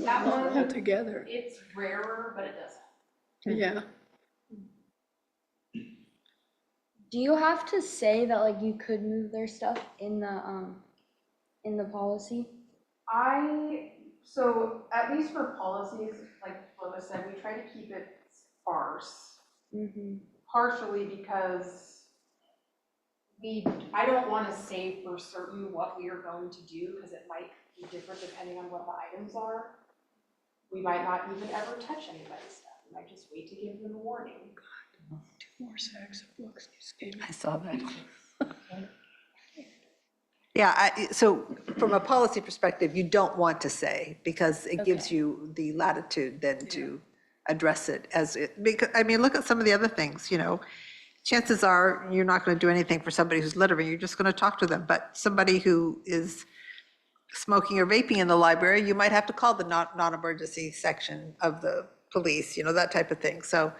That All one, together, it's rarer, but it does. yeah. Do you have to say that like you could move their stuff in the policy? So at least for policies, like Lois said, we try to keep it sparse. Partially because I don't want to say for certain what we are going to do, because it might be different depending on what the items are. We might not even ever touch anybody's stuff. We might just wait to give them a warning. 2 more sacks of books just came in. I saw that. Yeah, so from a policy perspective, you don't want to say, because it gives you the latitude then to address it as it, because, I mean, look at some of the other things, you know. Chances are you're not going to do anything for somebody who's littering, you're just going to talk to them. But somebody who is smoking or vaping in the library, you might have to call the non-emergency section of the police, you know, that type of thing. So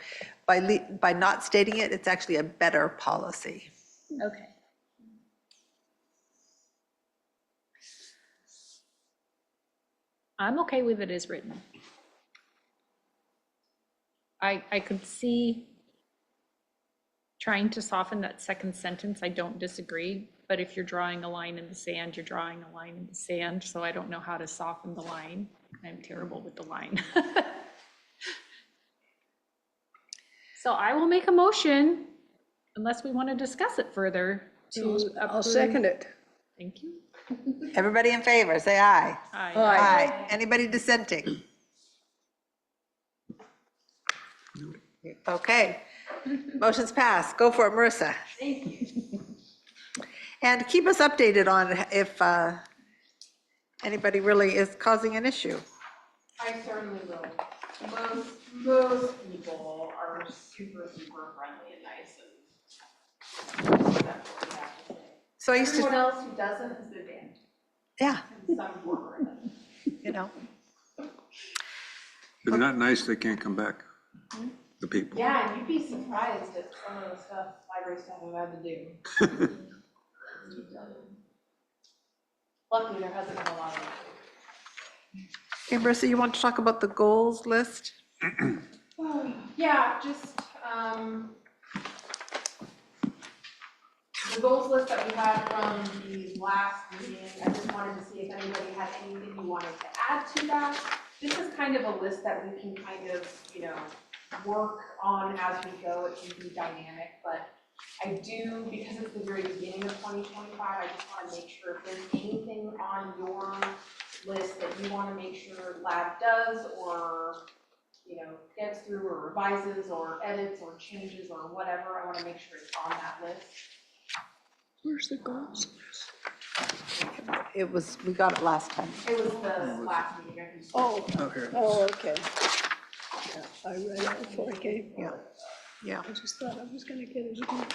by not stating it, it's actually a better policy. Okay. I'm okay with it as written. I could see trying to soften that second sentence. I don't disagree, but if you're drawing a line in the sand, you're drawing a line in the sand, so I don't know how to soften the line. I'm terrible with the line. So I will make a motion, unless we want to discuss it further, to I'll approve. second it. Thank you. Everybody in favor, say aye. Aye. Aye. Anybody dissenting? Okay, motion's passed. Go for it, Marissa. Thank you. And keep us updated on if anybody really is causing an issue. I certainly will. Most people are super, super friendly and nice, and that's what we have to say. So I used Everyone to, else who doesn't has been banned yeah, in some form or another. you know, If they're not nice, they can't come back, the people. Yeah, and you'd be surprised at some of the stuff library staff have had to do. Luckily, there hasn't been a lot of it. okay, Marissa, you want to talk about the goals list? Yeah, just, the goals list that we had from the last meeting, I just wanted to see if anybody had anything you wanted to add to that. This is kind of a list that we can kind of, you know, work on as we go. It can be dynamic, but I do, because it's the very beginning of 2025, I just want to make sure if there's anything on your list that you want to make sure lab does, or, you know, gets through or revises or edits or changes or whatever, I want to make sure it's on that list. Where's the goals? It was, we got it last time. It was the last meeting, I can. Oh, Okay. oh, okay. Yeah, I read it before I came. Yeah. I just thought I was gonna get it again.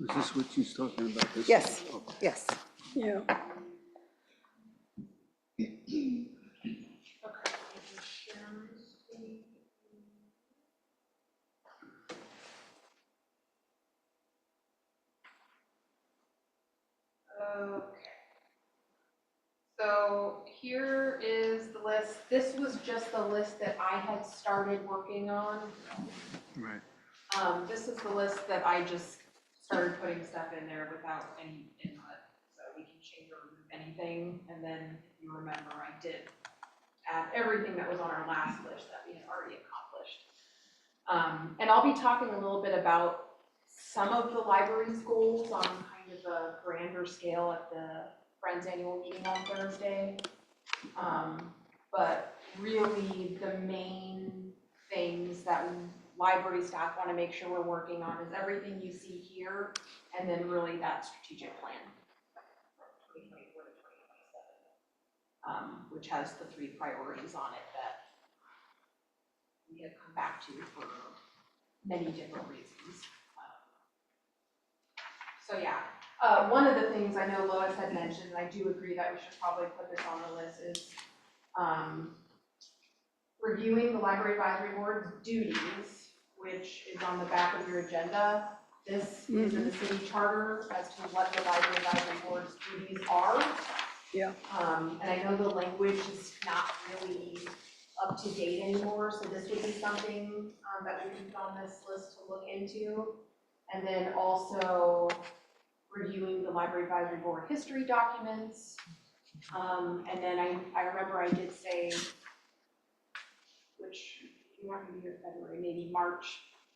Is this what she's talking about? This? Yes, Okay. yes. Yeah. Okay. So here is the list. This was just the list that I had started working on. Right. This is the list that I just started putting stuff in there without any input. So we can change or remove anything. And then if you remember, I did add everything that was on our last list that we had already accomplished. And I'll be talking a little bit about some of the library's goals on kind of a grander scale at the Friends annual meeting on Thursday. But really the main things that library staff want to make sure we're working on is everything you see here, and then really that strategic plan from 2024 to 2027, which has the 3 priorities on it that we had come back to for many different reasons. So yeah, one of the things I know Lois had mentioned, and I do agree that we should probably put this on the list, is reviewing the library advisory board's duties, which is on the back of your agenda. This is in the city charter as to what the library advisory board's duties are. Yeah. And I know the language is not really up to date anymore, so this would be something that we could put on this list to look into. And then also reviewing the library advisory board history documents. And then I remember I did say, which you weren't gonna be here in February, maybe March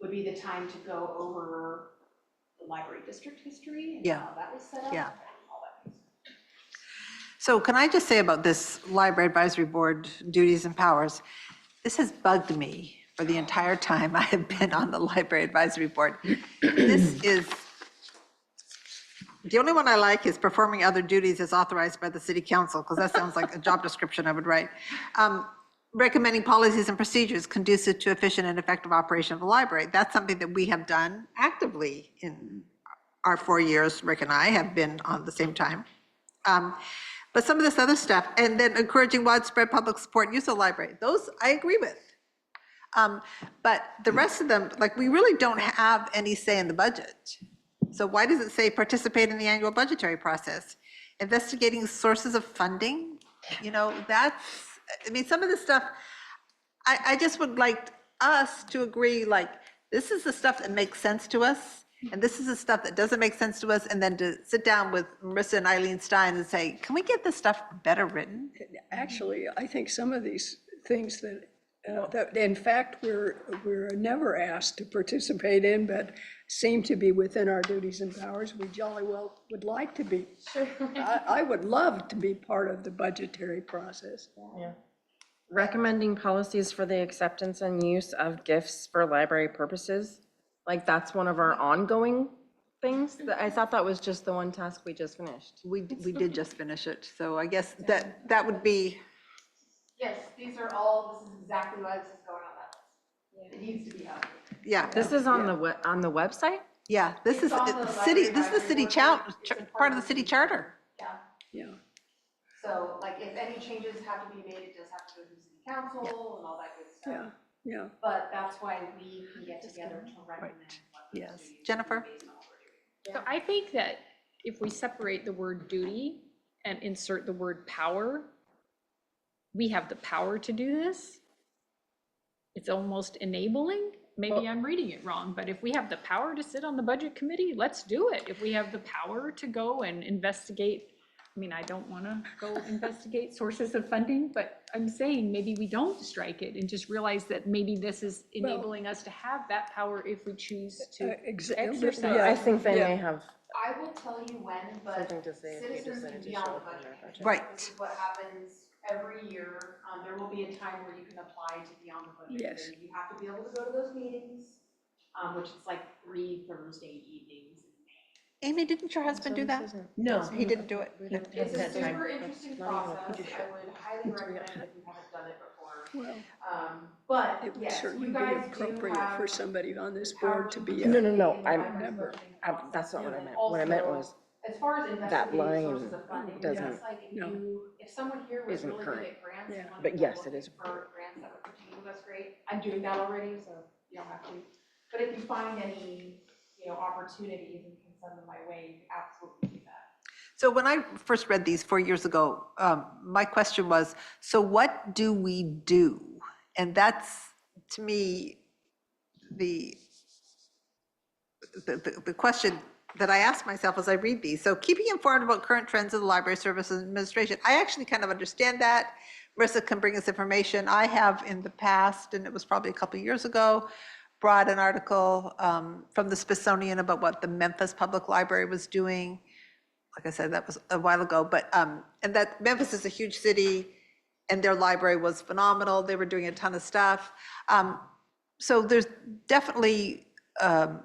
would be the time to go over the library district history and Yeah. how that was set up. Yeah. and all that good stuff. So can I just say about this library advisory board duties and powers? This has bugged me for the entire time I have been on the library advisory board. This is, the only one I like is performing other duties as authorized by the city council, because that sounds like a job description I would write. Recommending policies and procedures conducive to efficient and effective operation of the library. That's something that we have done actively in our 4 years. Rick and I have been on the same time. But some of this other stuff, and then encouraging widespread public support and use of the library, those I agree with. But the rest of them, like, we really don't have any say in the budget. So why does it say participate in the annual budgetary process? Investigating sources of funding, you know, that's, I mean, some of the stuff, I just would like us to agree, like, this is the stuff that makes sense to us, and this is the stuff that doesn't make sense to us, and then to sit down with Marissa and Eileen Stein and say, can we get this stuff better written? Actually, I think some of these things that in fact, we're never asked to participate in, but seem to be within our duties and powers, we jolly well would like to be. Sure. I would love to be part of the budgetary process. Yeah. Recommending policies for the acceptance and use of gifts for library purposes. Like, that's one of our ongoing things. I thought that was just the one task we just finished. We did just finish it, so I guess that would be, Yes, these are all, this is exactly why this is going on that list. It needs to be up. yeah, This is on the website? yeah, this is It's on the the city, this is the library city advisory board. It's a part of the city charter. Yeah, Yeah. so like if any changes have to be made, it does have to go to city council and all that good stuff. Yeah. But that's why we can get together to recommend what the Yes. duties should be Jennifer? based on what we're doing. So I think that if we separate the word duty and insert the word power, we have the power to do this. It's almost enabling. Maybe I'm reading it wrong, but if we have the power to sit on the budget committee, let's do it. If we have the power to go and investigate, I mean, I don't want to go investigate sources of funding, but I'm saying maybe we don't strike it and just realize that maybe this is enabling us to have that power if we choose to exercise. I think they Yeah. may have I will tell you when, but something to say if you citizens decided can to be show on the up on their budget. budget. Right. This is what happens every year. There will be a time where you can apply to be on the budget. Yes. committee. You have to be able to go to those meetings, which is like 3 Thursday evenings in May. Amy, didn't your husband do that? No. He didn't do it. It's a That time. super interesting Not even a process. I would highly recommend if you haven't done it before. Well, But it would yes, certainly you be guys do appropriate have for somebody on this power board to be No, a no, no, participate in the I'm- library's Member. budgeting That's not what I process. meant. What I meant Also, was, as far as that investigating line sources of funding, doesn't- it's like No. if someone here was isn't really good current. at grants. Yeah. and wanted But to yes, look it is For grants that would pertain to us, great. I'm doing that already, so you don't have to. But if you find any, opportunities and can send them my way, you can absolutely do that. So when I first read these 4 years ago, my question was, so what do we do? And that's, to me, the question that I ask myself as I read these. So keeping informed about current trends of the library services administration, I actually kind of understand that. Marissa can bring us information. I have in the past, and it was probably a couple of years ago, brought an article from the Smithsonian about what the Memphis Public Library was doing. Like I said, that was a while ago, but, and that Memphis is a huge city and their library was phenomenal. They were doing a ton of stuff. So there's definitely, I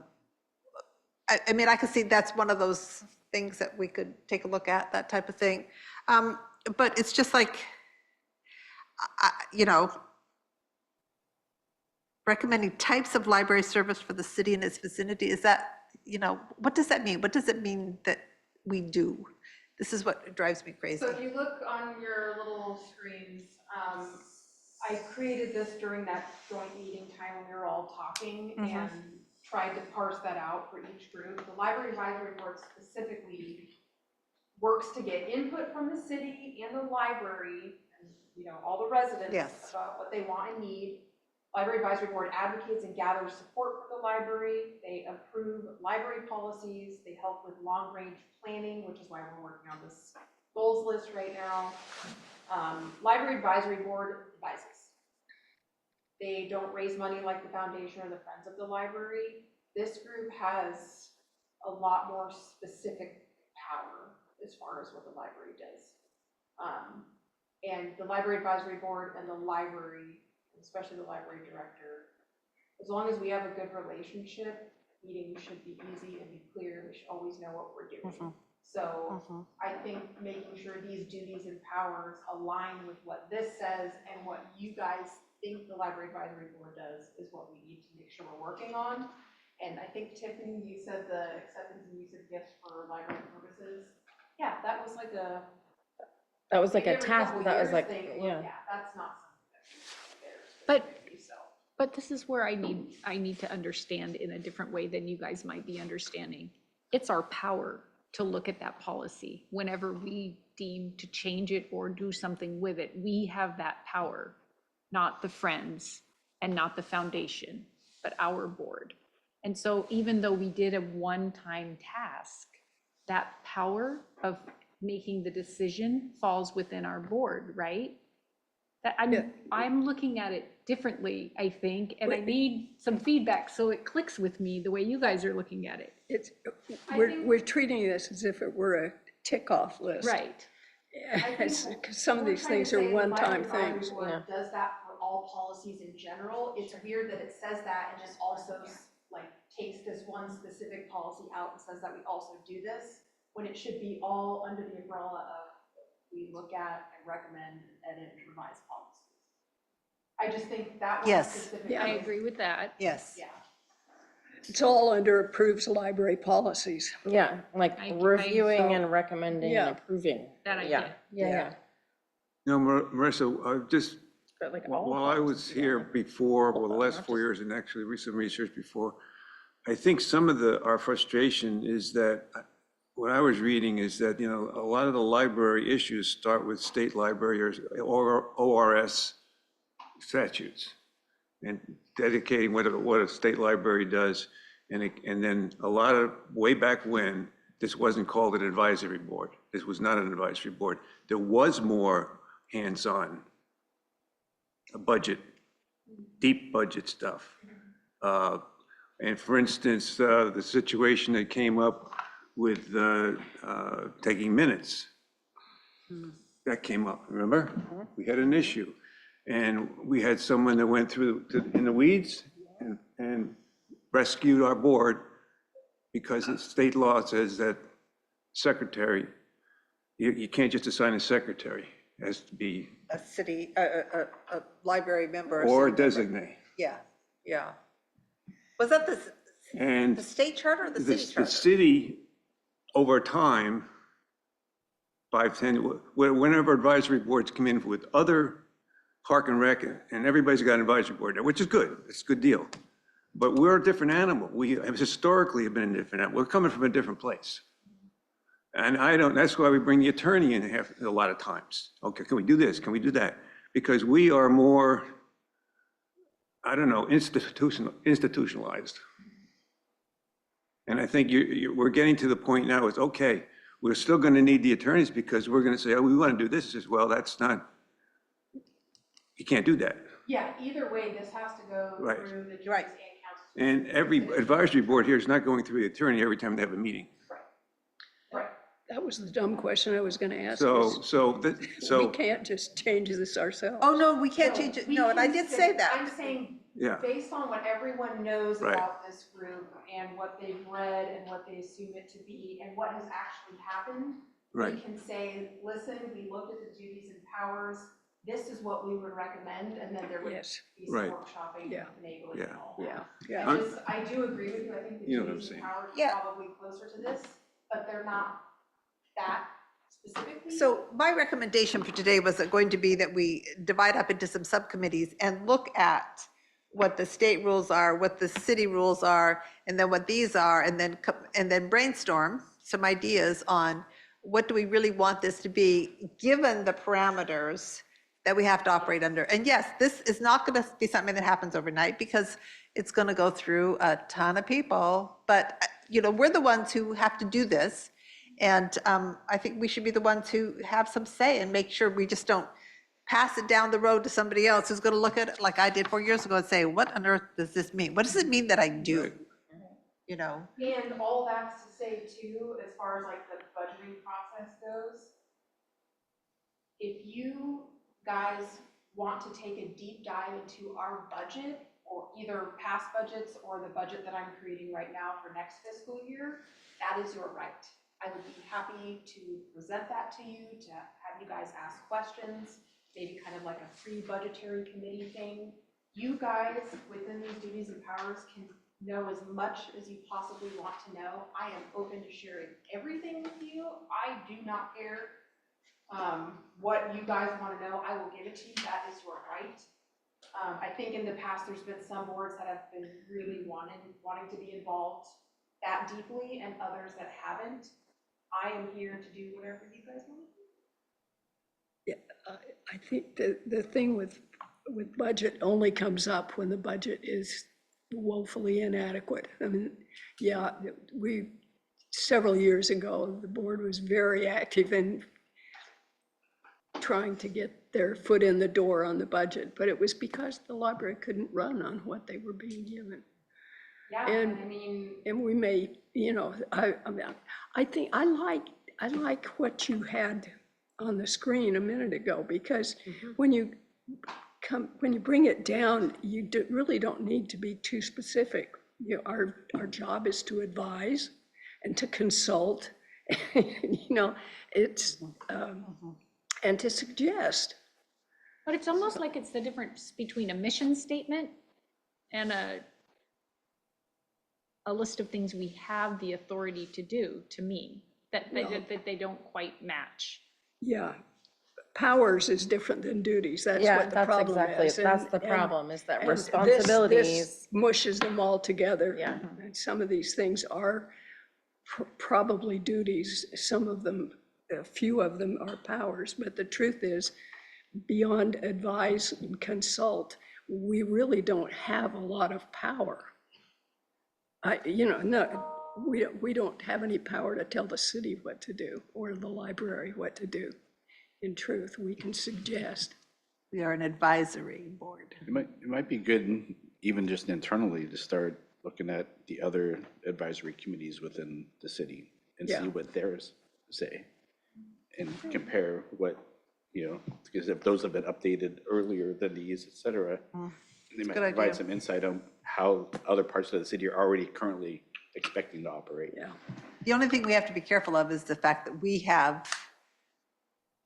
mean, I could see that's one of those things that we could take a look at, that type of thing. But it's just like, recommending types of library service for the city and its vicinity. Is that, what does that mean? What does it mean that we do? This is what drives me crazy. So if you look on your little screens, I created this during that joint meeting time when we were all talking and tried to parse that out for each group. The library advisory board specifically works to get input from the city and the library, and all the residents Yes. about what they want and need. Library advisory board advocates and gathers support for the library. They approve library policies. They help with long-range planning, which is why we're working on this goals list right now. Library advisory board advises. They don't raise money like the foundation or the Friends of the Library. This group has a lot more specific power as far as what the library does. And the library advisory board and the library, especially the library director, as long as we have a good relationship, meetings should be easy and be clear. We should always know what we're doing. So I think making sure these duties and powers align with what this says and what you guys think the library advisory board does is what we need to make sure we're working on. And I think, Tiffany, you said the acceptance and use of gifts for library purposes. Yeah, that was like a every task, couple that was years like, thing. Well, yeah. That's not something that should be there But- specifically, so. But this is where I need to understand in a different way than you guys might be understanding. It's our power to look at that policy. Whenever we deem to change it or do something with it, we have that power, not the Friends and not the foundation, but our board. And so even though we did a one-time task, that power of making the decision falls within our board, right? That I'm looking at it differently, I think, and I need some feedback so it clicks with me the way you guys are looking at it. We're treating this as if it were a tick-off list. Right. Because some of these things are one-time things. Does that for all policies in general. It's weird that it says that and then also like takes this one specific policy out and says that we also do this, when it should be all under the umbrella of we look at and recommend and edit and revise policies. I just think that one Yes. specifically. I agree with that. Yes. Yeah. It's all under approves library policies. Yeah, like I- reviewing so- and recommending Yeah. and approving. That I Yeah, get. yeah. Marissa, just But like all while I was policies, here yeah. before, well, the Not last 4 just- years and actually recent research before, I think some of our frustration is that, what I was reading is that, a lot of the library issues start with state library or ORS statutes and dedicating what a state library does. And then a lot of, way back when, this wasn't called an advisory board. This was not an advisory board. There was more hands-on budget, deep budget stuff. And for instance, the situation that came up with taking minutes, that came up, remember? We had an issue. And we had someone that went through in the weeds and rescued our board because state law says that secretary, you can't just assign a secretary. It has to be, A city, a library member. or city member. designate. Yeah, yeah. Was that the And state charter or the the city charter? city, over time, 5, 10, whenever advisory boards come in with other park and rec, and everybody's got an advisory board there, which is good, it's a good deal. But we're a different animal. We have historically been a different animal. We're coming from a different place. And that's why we bring the attorney in a lot of times. Okay, can we do this? Can we do that? Because we are more, I don't know, institutionalized. And I think we're getting to the point now, it's okay, we're still going to need the attorneys because we're going to say, oh, we want to do this as well. That's not, you can't do that. Yeah, either way, this has to go Right. through the Right. joints and council. And every advisory board here is not going through the attorney every time they have a meeting. That was the dumb question I was going to ask. So, We can't just change this ourselves. Oh, no, we can't change it. We No, and I can did say that. I'm saying, yeah, based on what everyone knows Right. about this group and what they've read and what they assume it to be and what has actually happened, right. we can say, listen, we looked at the duties and powers, this is what we would recommend, and then there would Yes, be some Right. workshopping, Yeah. finagling Yeah. and all yeah, that. yeah. I do agree with you, I think the You know what I'm duties and saying. powers Yeah. are probably closer to this, but they're not that specifically. So my recommendation for today was going to be that we divide up into some subcommittees and look at what the state rules are, what the city rules are, and then what these are, and then brainstorm some ideas on what do we really want this to be, given the parameters that we have to operate under. And yes, this is not going to be something that happens overnight because it's going to go through a ton of people. But, we're the ones who have to do this. And I think we should be the ones who have some say and make sure we just don't pass it down the road to somebody else who's going to look at it like I did 4 years ago and say, what on earth does this mean? What does it mean that I do? Right. And all that's to say too, as far as like the budgeting process goes, if you guys want to take a deep dive into our budget, or either past budgets or the budget that I'm creating right now for next fiscal year, that is your right. I would be happy to present that to you, to have you guys ask questions, maybe kind of like a pre-budgetary committee thing. You guys, within these duties and powers, can know as much as you possibly want to know. I am open to sharing everything with you. I do not care what you guys want to know. I will give it to you. That is your right. I think in the past, there's been some boards that have been really wanting to be involved that deeply, and others that haven't. I am here to do whatever you guys want to do. I think the thing with budget only comes up when the budget is woefully inadequate. I mean, yeah, several years ago, the board was very active in trying to get their foot in the door on the budget, but it was because the library couldn't run on what they were being given. Yeah, And- I mean, And we may, I think, I like what you had on the screen a minute ago, because when you bring it down, you really don't need to be too specific. Our job is to advise and to consult, it's, and to suggest. But it's almost like it's the difference between a mission statement and a list of things we have the authority to do, to me, that they don't quite match. Yeah, powers is different than duties, that's Yeah, what the that's problem exactly, is. that's the And- problem, is that and this responsibilities. mushes them all together. Yeah. And some of these things are probably duties, some of them, a few of them are powers, but the truth is, beyond advise and consult, we really don't have a lot of power. No, we don't have any power to tell the city what to do, or the library what to do. In truth, we can suggest. We are an advisory board. It might be good, even just internally, to start looking at the other advisory committees within the city and Yeah. see what theirs say. And compare what, because if those have been updated earlier than these, et cetera, they might good idea. provide some insight on how other parts of the city are already currently expecting to operate. Yeah. The only thing we have to be careful of is the fact that we have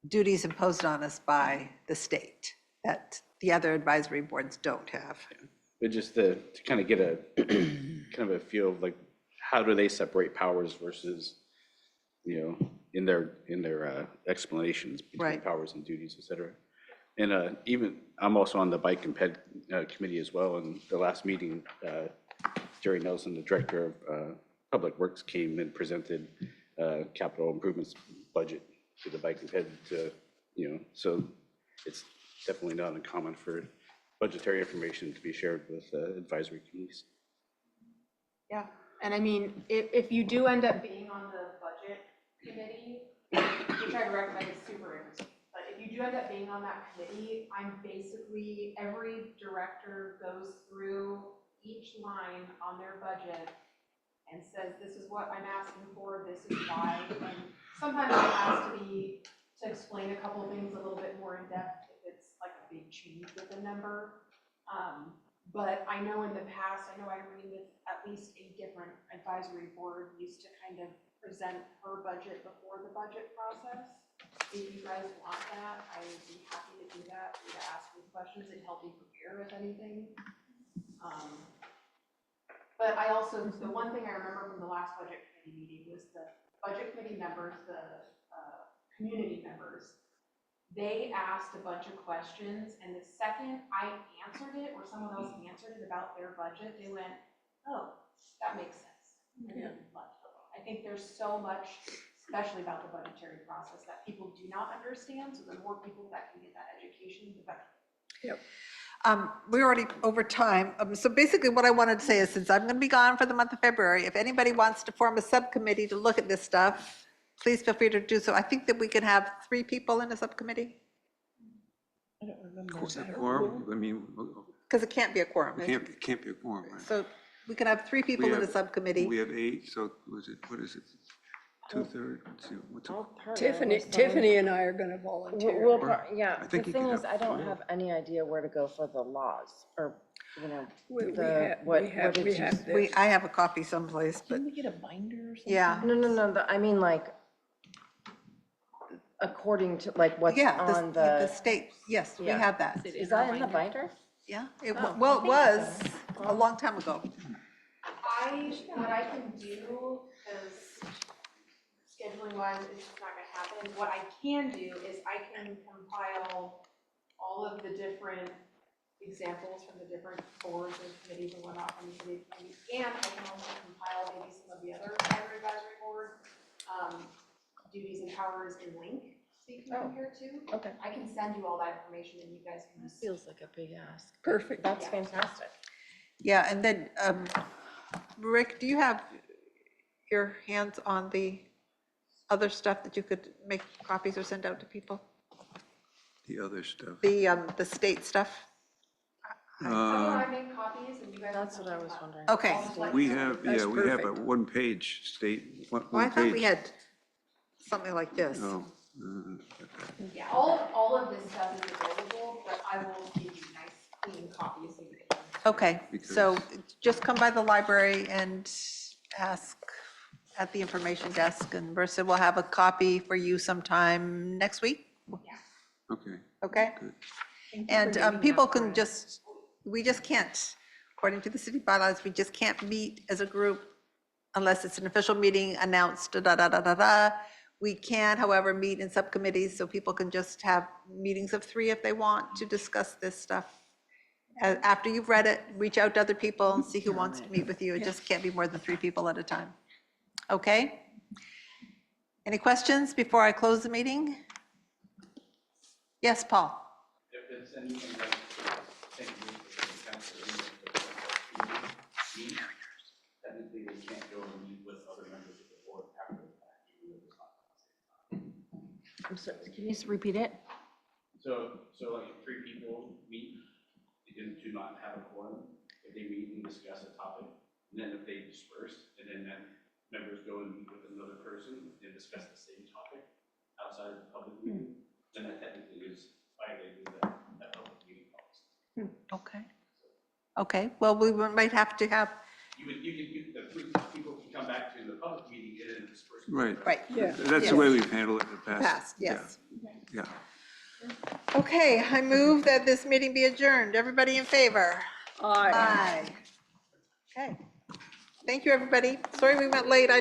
duties imposed on us by the state that the other advisory boards don't have. But just to kind of get a kind of a feel of like, how do they separate powers versus, in their explanations between Right. powers and duties, et cetera. And even, I'm also on the bike and ped committee as well. And the last meeting, Jerry Nelson, the director of Public Works, came and presented capital improvements budget to the bike and ped so it's definitely not uncommon for budgetary information to be shared with advisory committees. yeah, and I mean, if you do end up being on the budget committee, which I recommend is super interesting, but if you do end up being on that committee, every director goes through each line on their budget and says, this is what I'm asking for, this is why. And sometimes it has to explain a couple of things a little bit more in depth if it's like a big change with a number. But I know in the past, Irene with at least a different advisory board used to kind of present her budget before the budget process. if you guys want that, I would be happy to do that, for you to ask me questions and help you prepare with anything. But I also, the one thing I remember from the last budget committee meeting was the budget committee members, the community members, they asked a bunch of questions, and the second I answered it, or someone else answered it about their budget, they went, oh, that makes sense. And then left it alone. I think there's so much, especially about the budgetary process, that people do not understand, so the more people that can get that education, the better. We're already over time. So basically what I wanted to say is, since I'm going to be gone for the month of February, if anybody wants to form a subcommittee to look at this stuff, please feel free to do so. I think that we can have 3 people in a subcommittee, I don't remember. A quorum, I mean, because it can't be a quorum. it can't be a quorum, right? So we can have 3 people We in a have- subcommittee. We have 8, so what is it? 2/3? Let's see, what's it? I'll part it. Tiffany and I are gonna volunteer. We'll, Or- yeah, I the think you thing could is, have I don't 4. have any idea where to go for the laws, or, you know, We the- have, what- we what have, did we you have say? this. I have a copy someplace, but Didn't we get a binder or something? yeah. No, I mean, like, according to, like, what's Yeah, on the the, state, yes, we Yeah. have that. is that in the binder? Yeah, it, Oh, well, it I was think a long time ago. What I can do, because scheduling wise, it's just not gonna happen, what I can do is I can compile all of the different examples from the different boards and committees and whatnot from the city, and I can also compile maybe some of the other library advisory board, duties and powers in link, so you can compare to. Okay. I can send you all that information and you guys can That just. feels like a big ask. Perfect. That's fantastic. Yeah, and then, Rick, do you have your hands on the other stuff that you could make copies or send out to people? The other stuff. The state stuff? How do I make copies and you guys? That's can what I check was them out? wondering. Okay. I'll just let We you know. have, That's yeah, we have a perfect. one-page state, Well, I one thought we page. had something like this. Oh, Yeah, all of this stuff is available, but I will give you nice clean copies so you can. Okay, so Because- just come by the library and ask at the information desk, and Marissa will have a copy for you sometime next week, okay, okay? good. And people can just, we just can't, according to the city bylaws, we just can't meet as a group unless it's an official meeting announced, da-da-da-da-da-da. We can, however, meet in subcommittees, so people can just have meetings of 3 if they want to discuss this stuff. After you've read it, reach out to other people and see who wants to meet with you. It just can't be more than 3 people at a time. Okay? Any questions before I close the meeting? Yes, Paul? If it's anything like, same group as the council, meet, technically they can't go and meet with other members of the board after the fact, even if it's not at the same time. I'm sorry, can you just repeat it? So like if 3 people meet, and do not have a quorum, if they meet and discuss a topic, and then if they disperse, and then members go and meet with another person and discuss the same topic outside of the public meeting, then that technically is violating that public meeting policy. Okay. Okay, well, we might have to have, The 3 people can come back to the public meeting and then disperse. Right. right, Yeah. That's the way we've handled it in the past. passed, yes. Yeah. Okay, I move that this meeting be adjourned. Everybody in favor? Aye. Aye. Okay. Thank you, everybody. Sorry we went late. I